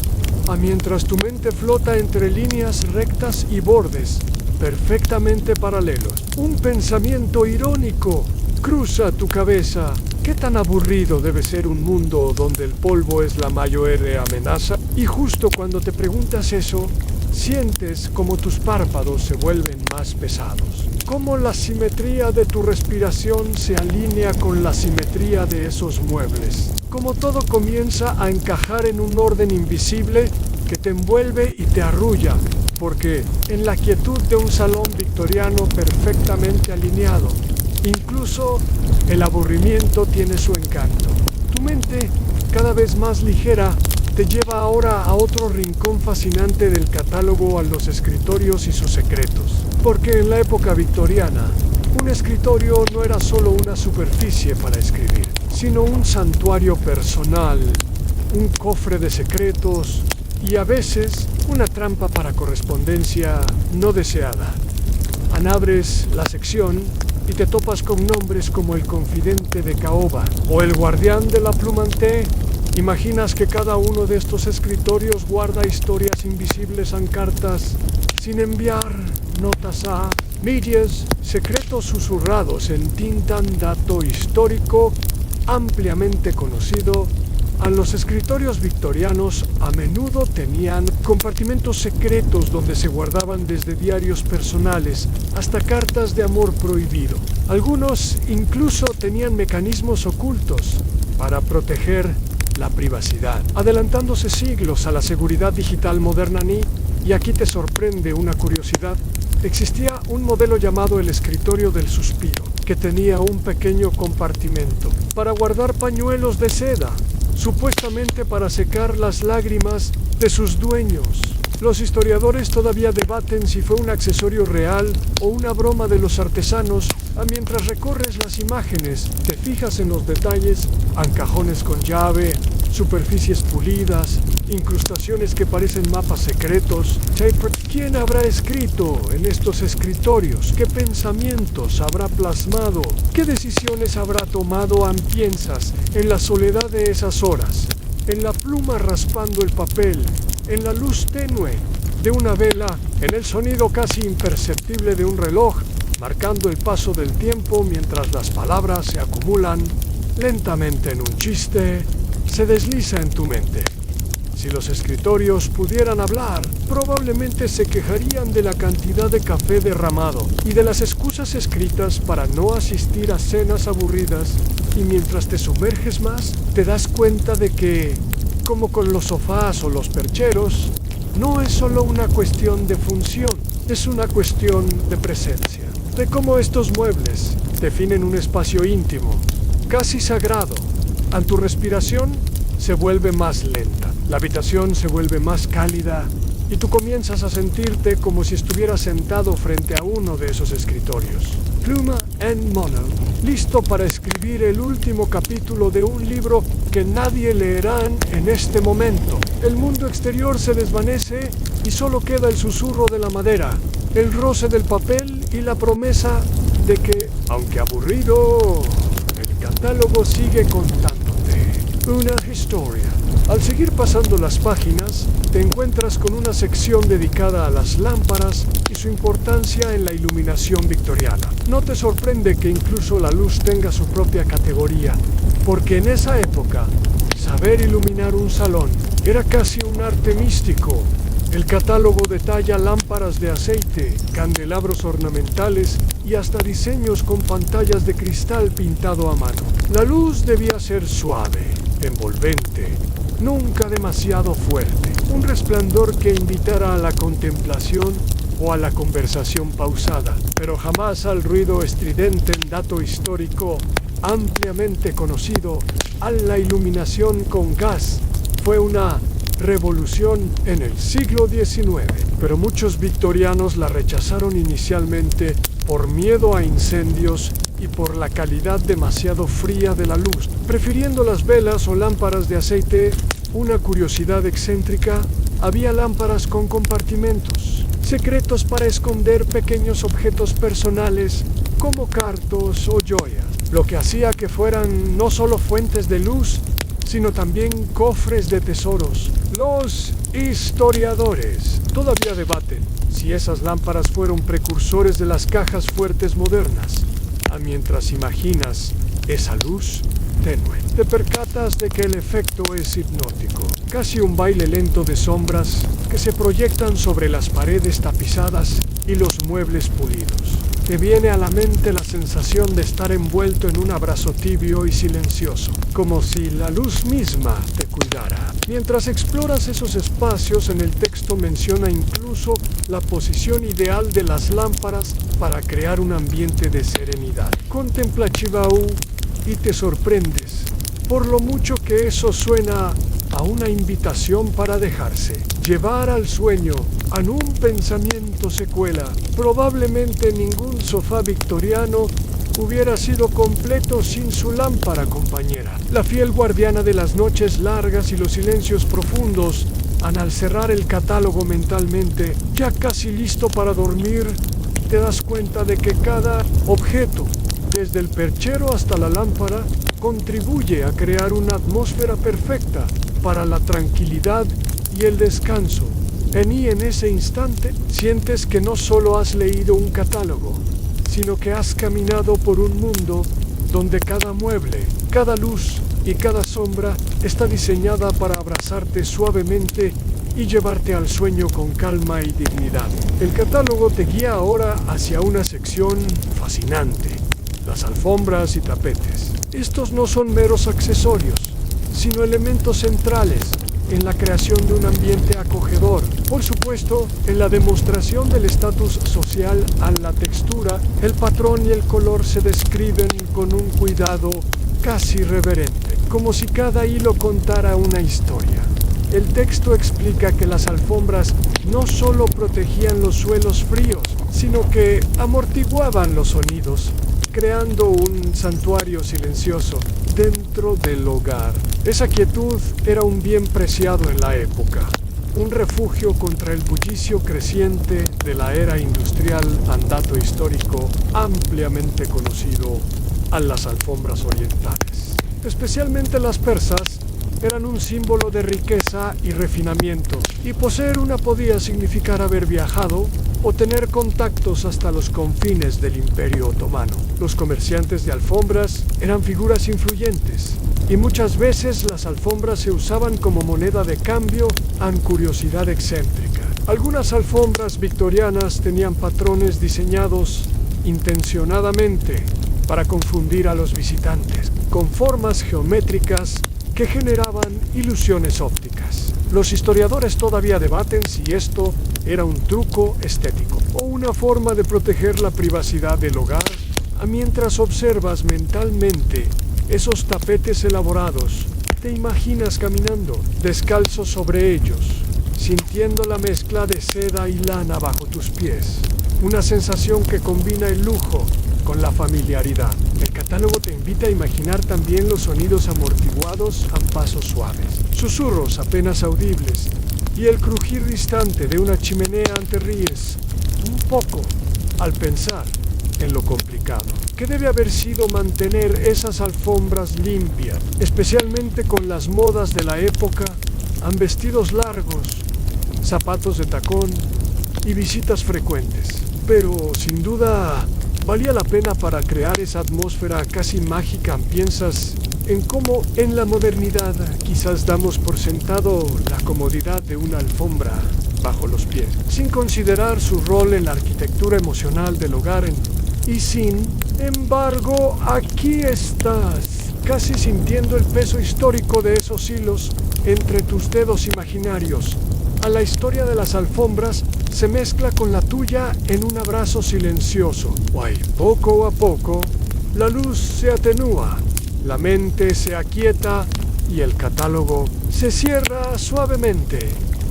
mientras tu mente flota entre líneas rectas y bordes perfectamente paralelos. Un pensamiento irónico cruza tu cabeza. ¿Qué tan aburrido debe ser un mundo donde el polvo es la mayor amenaza? Y justo cuando te preguntas eso, sientes como tus párpados se vuelven más pesados, como la simetría de tu respiración se alinea con la simetría de esos muebles, como todo comienza a encajar en un orden invisible que te envuelve y te arrulla, porque en la quietud de un salón victoriano perfectamente alineado, incluso el aburrimiento tiene su encanto. Tu mente, cada vez más ligera, te lleva ahora a otro rincón fascinante del catálogo, a los escritorios y sus secretos. Porque en la época victoriana, un escritorio no era solo una superficie para escribir, sino un santuario personal, un cofre de secretos y a veces una trampa para correspondencia no deseada. Abres la sección y te topas con nombres como el confidente de Caoba o el guardián de la Plumantée. Imaginas que cada uno de estos escritorios guarda historias invisibles en cartas, sin enviar, notas a medias, secretos susurrados en tinta, dato histórico ampliamente conocido. Los escritorios victorianos a menudo tenían compartimentos secretos donde se guardaban desde diarios personales hasta cartas de amor prohibido. Algunos incluso tenían mecanismos ocultos para proteger la privacidad, adelantándose siglos a la seguridad digital moderna. Y aquí te sorprende una curiosidad. Existía un modelo llamado el escritorio del suspiro, que tenía un pequeño compartimento para guardar pañuelos de seda, supuestamente para secar las lágrimas de sus dueños. Los historiadores todavía debaten si fue un accesorio real o una broma de los artesanos. Mientras recorres las imágenes, te fijas en los detalles, en cajones con llave, superficies pulidas, incrustaciones que parecen mapas secretos. ¿Quién habrá escrito en estos escritorios? ¿Qué pensamientos habrá plasmado? ¿Qué decisiones habrá tomado? Piensas en la soledad de esas horas, en la pluma raspando el papel, en la luz tenue de una vela, en el sonido casi imperceptible de un reloj, marcando el paso del tiempo mientras las palabras se acumulan lentamente en un chiste, se desliza en tu mente. Si los escritorios pudieran hablar, probablemente se quejarían de la cantidad de café derramado y de las excusas escritas para no asistir a cenas aburridas, y mientras te sumerges más, te das cuenta de que, como con los sofás o los percheros, no es solo una cuestión de función, es una cuestión de presencia, de cómo estos muebles definen un espacio íntimo, casi sagrado. A tu respiración se vuelve más lenta, la habitación se vuelve más cálida y tú comienzas a sentirte como si estuvieras sentado frente a uno de esos escritorios. Pluma and Mono, listo para escribir el último capítulo de un libro que nadie leerá en este momento. El mundo exterior se desvanece y solo queda el susurro de la madera, el roce del papel y la promesa de que, aunque aburrido, el catálogo sigue contándote una historia. Al seguir pasando las páginas, te encuentras con una sección dedicada a las lámparas y su importancia en la iluminación victoriana. No te sorprende que incluso la luz tenga su propia categoría, porque en esa época, saber iluminar un salón era casi un arte místico. El catálogo detalla lámparas de aceite, candelabros ornamentales y hasta diseños con pantallas de cristal pintado a mano. La luz debía ser suave, envolvente, nunca demasiado fuerte, un resplandor que invitara a la contemplación o a la conversación pausada, pero jamás al ruido estridente. En dato histórico ampliamente conocido, a la iluminación con gas fue una revolución en el siglo XIX, pero muchos victorianos la rechazaron inicialmente por miedo a incendios y por la calidad demasiado fría de la luz, prefiriendo las velas o lámparas de aceite. Una curiosidad excéntrica, había lámparas con compartimentos secretos para esconder pequeños objetos personales como cartos o joyas, lo que hacía que fueran no solo fuentes de luz, sino también cofres de tesoros. Los historiadores todavía debaten si esas lámparas fueron precursores de las cajas fuertes modernas. Mientras imaginas esa luz tenue, te percatas de que el efecto es hipnótico, casi un baile lento de sombras que se proyectan sobre las paredes tapizadas y los muebles pulidos. Te viene a la mente la sensación de estar envuelto en un abrazo tibio y silencioso, como si la luz misma te cuidara. Mientras exploras esos espacios, en el texto menciona incluso la posición ideal de las lámparas para crear un ambiente de serenidad. Contempla Chivaú y te sorprendes por lo mucho que eso suena a una invitación para dejarse llevar al sueño. En un pensamiento se cuela. Probablemente ningún sofá victoriano hubiera sido completo sin su lámpara compañera, la fiel guardiana de las noches largas y los silencios profundos. Al cerrar el catálogo mentalmente, ya casi listo para dormir, te das cuenta de que cada objeto, desde el perchero hasta la lámpara, contribuye a crear una atmósfera perfecta para la tranquilidad y el descanso. En ese instante, sientes que no solo has leído un catálogo, sino que has caminado por un mundo donde cada mueble, cada luz y cada sombra está diseñada para abrazarte suavemente y llevarte al sueño con calma y dignidad. El catálogo te guía ahora hacia una sección fascinante: las alfombras y tapetes. Estos no son meros accesorios, sino elementos centrales en la creación de un ambiente acogedor. Por supuesto, en la demostración del estatus social, a la textura, el patrón y el color se describen con un cuidado casi reverente, como si cada hilo contara una historia. El texto explica que las alfombras no solo protegían los suelos fríos, sino que amortiguaban los sonidos, creando un santuario silencioso dentro del hogar. Esa quietud era un bien preciado en la época, un refugio contra el bullicio creciente de la era industrial. Dato histórico ampliamente conocido a las alfombras orientales. Especialmente las persas eran un símbolo de riqueza y refinamiento, y poseer una podía significar haber viajado, o tener contactos hasta los confines del Imperio Otomano. Los comerciantes de alfombras eran figuras influyentes y muchas veces las alfombras se usaban como moneda de cambio ante curiosidad excéntrica. Algunas alfombras victorianas tenían patrones diseñados intencionadamente para confundir a los visitantes, con formas geométricas que generaban ilusiones ópticas. Los historiadores todavía debaten si esto era un truco estético o una forma de proteger la privacidad del hogar, mientras observas mentalmente esos tapetes elaborados. Te imaginas caminando descalzo sobre ellos, sintiendo la mezcla de seda y lana bajo tus pies, una sensación que combina el lujo con la familiaridad. El catálogo te invita a imaginar también los sonidos amortiguados a pasos suaves, susurros apenas audibles y el crujir distante de una chimenea. Te ríes un poco al pensar en lo complicado que debe haber sido mantener esas alfombras limpias, especialmente con las modas de la época, vestidos largos, zapatos de tacón y visitas frecuentes. Pero sin duda valía la pena para crear esa atmósfera casi mágica. Piensas en cómo en la modernidad quizás damos por sentado la comodidad de una alfombra bajo los pies, sin considerar su rol en la arquitectura emocional del hogar. Y sin embargo, aquí estás, casi sintiendo el peso histórico de esos hilos entre tus dedos imaginarios. A la historia de las alfombras se mezcla con la tuya en un abrazo silencioso. Poco a poco, la luz se atenúa, la mente se aquieta y el catálogo se cierra suavemente,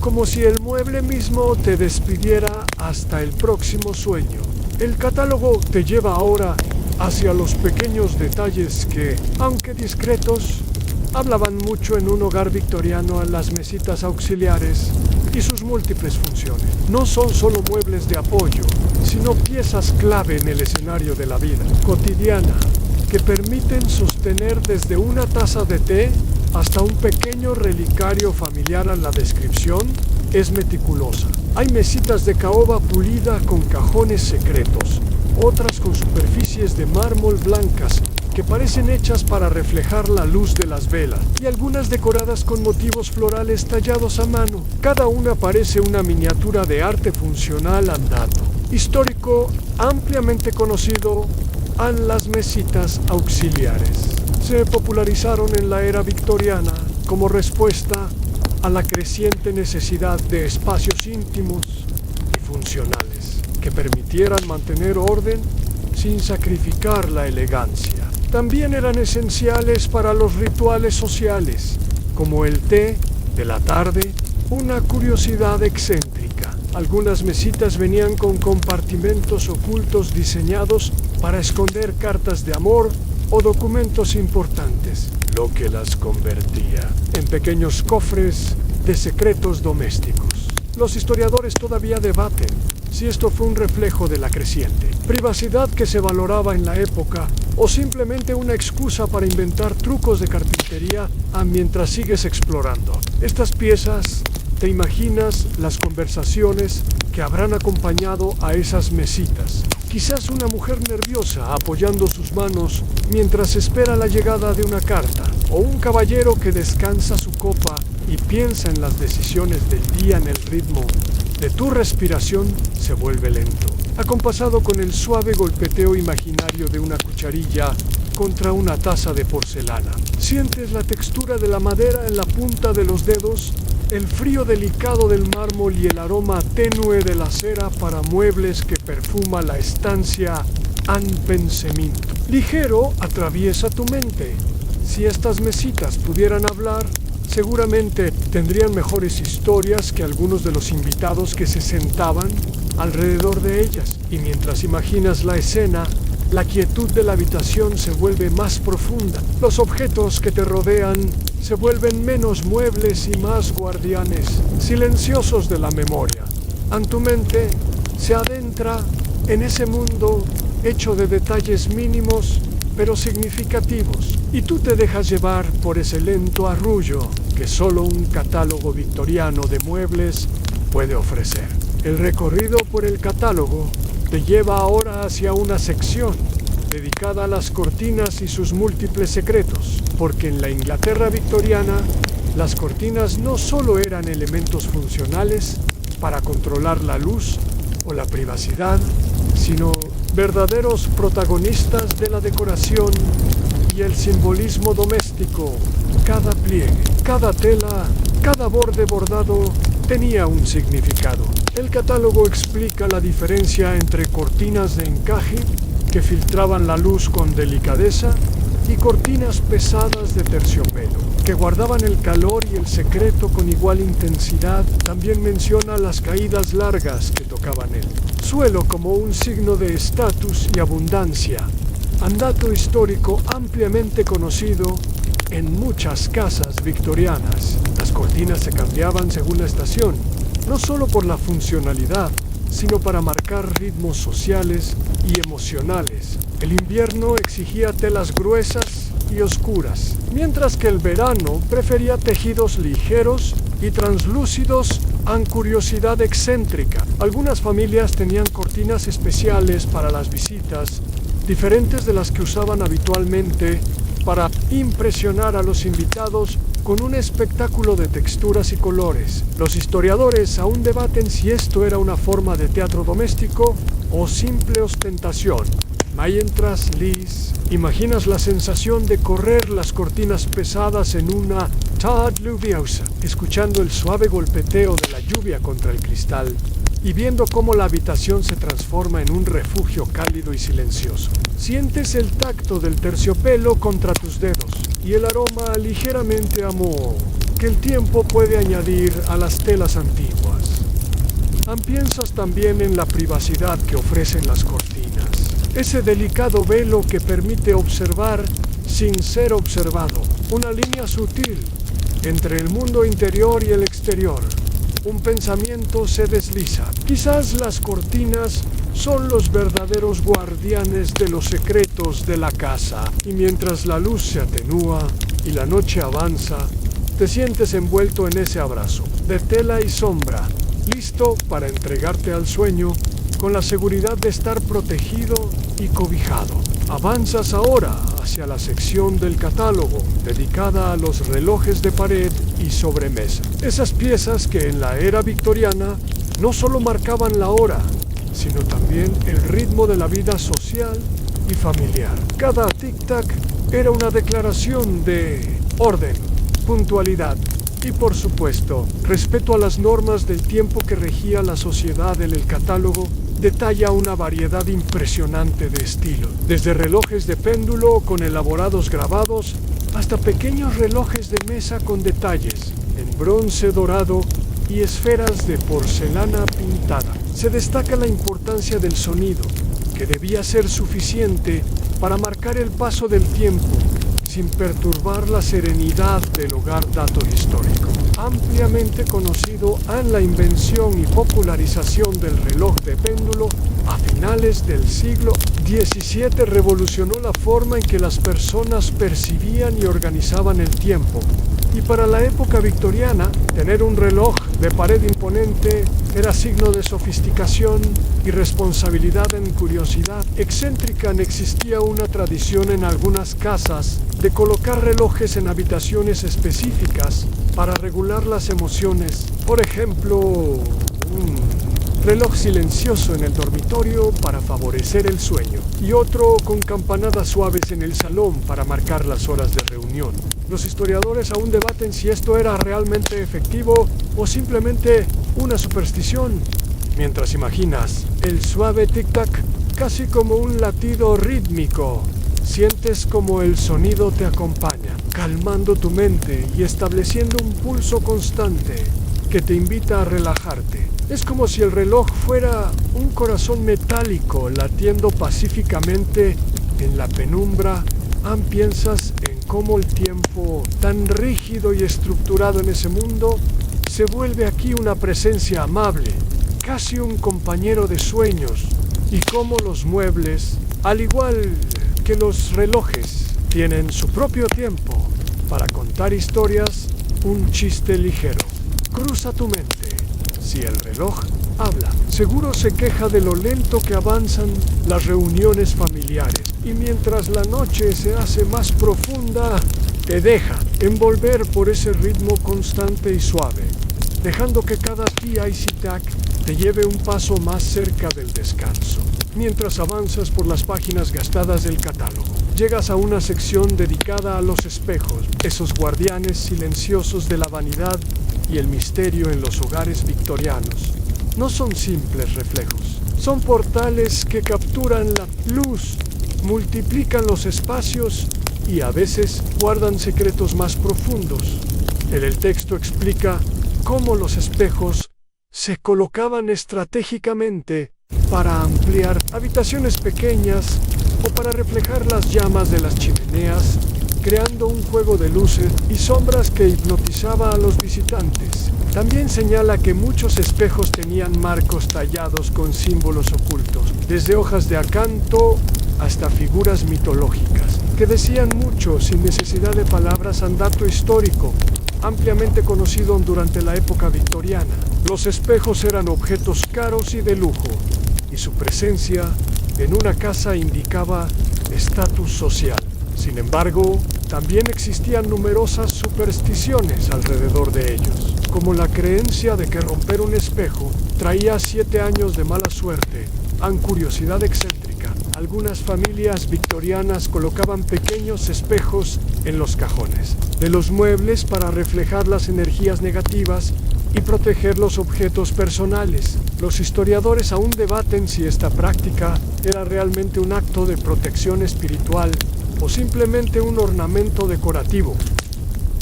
como si el mueble mismo te despidiera hasta el próximo sueño. El catálogo te lleva ahora hacia los pequeños detalles que, aunque discretos, hablaban mucho en un hogar victoriano. A las mesitas auxiliares y sus múltiples funciones. No son solo muebles de apoyo, sino piezas clave en el escenario de la vida cotidiana, que permiten sostener desde una taza de té hasta un pequeño relicario familiar. La descripción es meticulosa. Hay mesitas de caoba pulida con cajones secretos, otras con superficies de mármol blancas que parecen hechas para reflejar la luz de las velas, y algunas decoradas con motivos florales tallados a mano. Cada una parece una miniatura de arte funcional andando. Histórico, ampliamente conocido, en las mesitas auxiliares. Se popularizaron en la era victoriana como respuesta a la creciente necesidad de espacios íntimos y funcionales que permitieran mantener orden sin sacrificar la elegancia. También eran esenciales para los rituales sociales, como el té de la tarde, una curiosidad excéntrica. Algunas mesitas venían con compartimentos ocultos diseñados para esconder cartas de amor o documentos importantes, lo que las convertía en pequeños cofres de secretos domésticos. Los historiadores todavía debaten si esto fue un reflejo de la creciente privacidad que se valoraba en la época o simplemente una excusa para inventar trucos de carpintería mientras sigues explorando. Estas piezas, te imaginas las conversaciones que habrán acompañado a esas mesitas. Quizás una mujer nerviosa apoyando sus manos mientras espera la llegada de una carta, o un caballero que descansa su copa y piensa en las decisiones del día. En el ritmo de tu respiración se vuelve lento, acompasado con el suave golpeteo imaginario de una cucharilla contra una taza de porcelana. Sientes la textura de la madera en la punta de los dedos, el frío delicado del mármol y el aroma tenue de la cera para muebles que perfuma la estancia. Un pensamiento ligero atraviesa tu mente. Si estas mesitas pudieran hablar, seguramente tendrían mejores historias que algunos de los invitados que se sentaban alrededor de ellas. Y mientras imaginas la escena, la quietud de la habitación se vuelve más profunda. Los objetos que te rodean se vuelven menos muebles y más guardianes silenciosos de la memoria. En tu mente se adentra en ese mundo hecho de detalles mínimos pero significativos, y tú te dejas llevar por ese lento arrullo que solo un catálogo victoriano de muebles puede ofrecer. El recorrido por el catálogo te lleva ahora hacia una sección dedicada a las cortinas y sus múltiples secretos, porque en la Inglaterra victoriana, las cortinas no solo eran elementos funcionales para controlar la luz o la privacidad, sino verdaderos protagonistas de la decoración y el simbolismo doméstico. Cada pliegue, cada tela, cada borde bordado tenía un significado. El catálogo explica la diferencia entre cortinas de encaje que filtraban la luz con delicadeza y cortinas pesadas de terciopelo que guardaban el calor y el secreto con igual intensidad. También menciona las caídas largas que tocaban el suelo como un signo de estatus y abundancia, andato histórico ampliamente conocido en muchas casas victorianas. Las cortinas se cambiaban según la estación, no solo por la funcionalidad, sino para marcar ritmos sociales y emocionales. El invierno exigía telas gruesas y oscuras, mientras que el verano prefería tejidos ligeros y translúcidos a curiosidad excéntrica. Algunas familias tenían cortinas especiales para las visitas, diferentes de las que usaban habitualmente, para impresionar a los invitados con un espectáculo de texturas y colores. Los historiadores aún debaten si esto era una forma de teatro doméstico o simple ostentación. Mientras, Liz, imaginas la sensación de correr las cortinas pesadas en una tarde lluviosa, escuchando el suave golpeteo de la lluvia contra el cristal y viendo cómo la habitación se transforma en un refugio cálido y silencioso. Sientes el tacto del terciopelo contra tus dedos y el aroma ligeramente a moho que el tiempo puede añadir a las telas antiguas. Piensas también en la privacidad que ofrecen las cortinas, ese delicado velo que permite observar sin ser observado, una línea sutil entre el mundo interior y el exterior. Un pensamiento se desliza. Quizás las cortinas son los verdaderos guardianes de los secretos de la casa. Y mientras la luz se atenúa y la noche avanza, te sientes envuelto en ese abrazo de tela y sombra, listo para entregarte al sueño con la seguridad de estar protegido y cobijado. Avanzas ahora hacia la sección del catálogo dedicada a los relojes de pared y sobremesa. Esas piezas que en la era victoriana no solo marcaban la hora, sino también el ritmo de la vida social y familiar. Cada tic-tac era una declaración de orden, puntualidad y, por supuesto, respeto a las normas del tiempo que regía la sociedad. En el catálogo detalla una variedad impresionante de estilos, desde relojes de péndulo con elaborados grabados hasta pequeños relojes de mesa con detalles en bronce dorado y esferas de porcelana pintada. Se destaca la importancia del sonido, que debía ser suficiente para marcar el paso del tiempo sin perturbar la serenidad del hogar. Dato histórico ampliamente conocido en la invención y popularización del reloj de péndulo a finales del siglo XVII revolucionó la forma en que las personas percibían y organizaban el tiempo. Y para la época victoriana, tener un reloj de pared imponente era signo de sofisticación y responsabilidad. En curiosidad excéntrica, existía una tradición en algunas casas de colocar relojes en habitaciones específicas para regular las emociones. Por ejemplo, un reloj silencioso en el dormitorio para favorecer el sueño y otro con campanadas suaves en el salón para marcar las horas de reunión. Los historiadores aún debaten si esto era realmente efectivo o simplemente una superstición. Mientras imaginas el suave tic-tac, casi como un latido rítmico, sientes como el sonido te acompaña, calmando tu mente y estableciendo un pulso constante que te invita a relajarte. Es como si el reloj fuera un corazón metálico latiendo pacíficamente en la penumbra. Piensas en cómo el tiempo, tan rígido y estructurado en ese mundo, se vuelve aquí una presencia amable, casi un compañero de sueños, y cómo los muebles, al igual que los relojes, tienen su propio tiempo para contar historias. Un chiste ligero cruza tu mente si el reloj habla. Seguro se queja de lo lento que avanzan las reuniones familiares. Y mientras la noche se hace más profunda, te deja envolver por ese ritmo constante y suave, dejando que cada día y citac te lleve un paso más cerca del descanso. Mientras avanzas por las páginas gastadas del catálogo, llegas a una sección dedicada a los espejos, esos guardianes silenciosos de la vanidad y el misterio en los hogares victorianos. No son simples reflejos, son portales que capturan la luz, multiplican los espacios y a veces guardan secretos más profundos. El texto explica cómo los espejos se colocaban estratégicamente para ampliar habitaciones pequeñas o para reflejar las llamas de las chimeneas, creando un juego de luces y sombras que hipnotizaba a los visitantes. También señala que muchos espejos tenían marcos tallados con símbolos ocultos, desde hojas de acanto hasta figuras mitológicas, que decían mucho sin necesidad de palabras. Dato histórico, ampliamente conocido durante la época victoriana. Los espejos eran objetos caros y de lujo, y su presencia en una casa indicaba estatus social. Sin embargo, también existían numerosas supersticiones alrededor de ellos, como la creencia de que romper un espejo traía 7 años de mala suerte. Curiosidad excéntrica, algunas familias victorianas colocaban pequeños espejos en los cajones de los muebles para reflejar las energías negativas y proteger los objetos personales. Los historiadores aún debaten si esta práctica era realmente un acto de protección espiritual o simplemente un ornamento decorativo.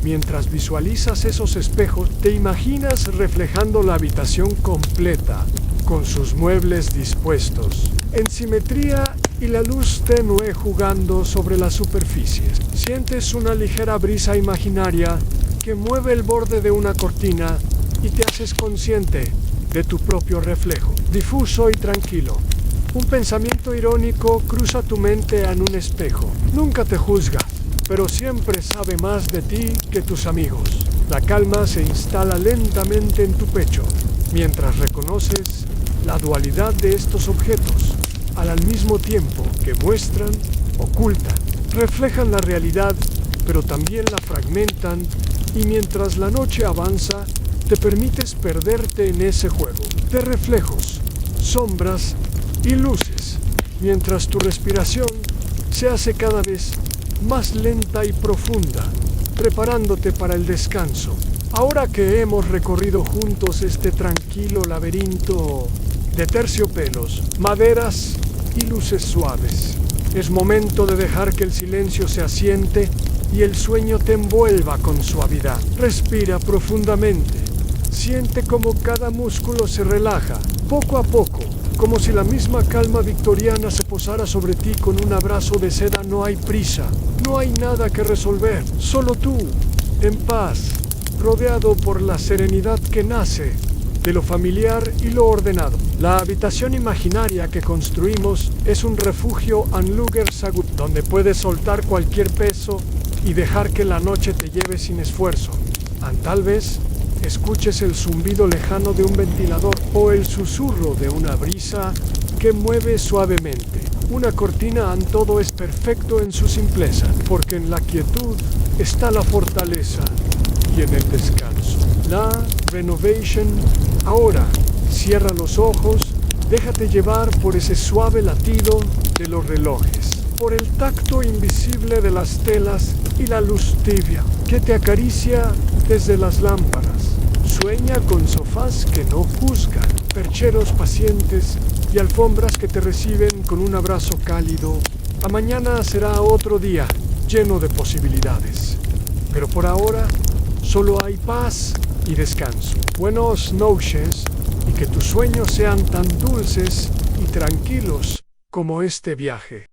Mientras visualizas esos espejos, te imaginas reflejando la habitación completa, con sus muebles dispuestos en simetría y la luz tenue jugando sobre las superficies. Sientes una ligera brisa imaginaria que mueve el borde de una cortina y te haces consciente de tu propio reflejo, difuso y tranquilo. Un pensamiento irónico cruza tu mente en un espejo. Nunca te juzga, pero siempre sabe más de ti que tus amigos. La calma se instala lentamente en tu pecho, mientras reconoces la dualidad de estos objetos, al mismo tiempo que muestran, ocultan, reflejan la realidad, pero también la fragmentan, y mientras la noche avanza, te permites perderte en ese juego de reflejos, sombras y luces, mientras tu respiración se hace cada vez más lenta y profunda, preparándote para el descanso. Ahora que hemos recorrido juntos este tranquilo laberinto de terciopelos, maderas y luces suaves, es momento de dejar que el silencio se asiente y el sueño te envuelva con suavidad. Respira profundamente. Siente como cada músculo se relaja, poco a poco, como si la misma calma victoriana se posara sobre ti con un abrazo de seda. No hay prisa, no hay nada que resolver, solo tú, en paz, rodeado por la serenidad que nace de lo familiar y lo ordenado. La habitación imaginaria que construimos es un refugio Anluger Sagut, donde puedes soltar cualquier peso y dejar que la noche te lleve sin esfuerzo. Tal vez escuches el zumbido lejano de un ventilador o el susurro de una brisa que mueve suavemente. Una cortina. Todo es perfecto en su simpleza, porque en la quietud está la fortaleza y en el descanso la renovation. Ahora, cierra los ojos, déjate llevar por ese suave latido de los relojes, por el tacto invisible de las telas y la luz tibia que te acaricia desde las lámparas. Sueña con sofás que no juzgan, percheros pacientes y alfombras que te reciben con un abrazo cálido. Mañana será otro día lleno de posibilidades, pero por ahora solo hay paz y descanso. Buenas noches y que tus sueños sean tan dulces y tranquilos como este viaje.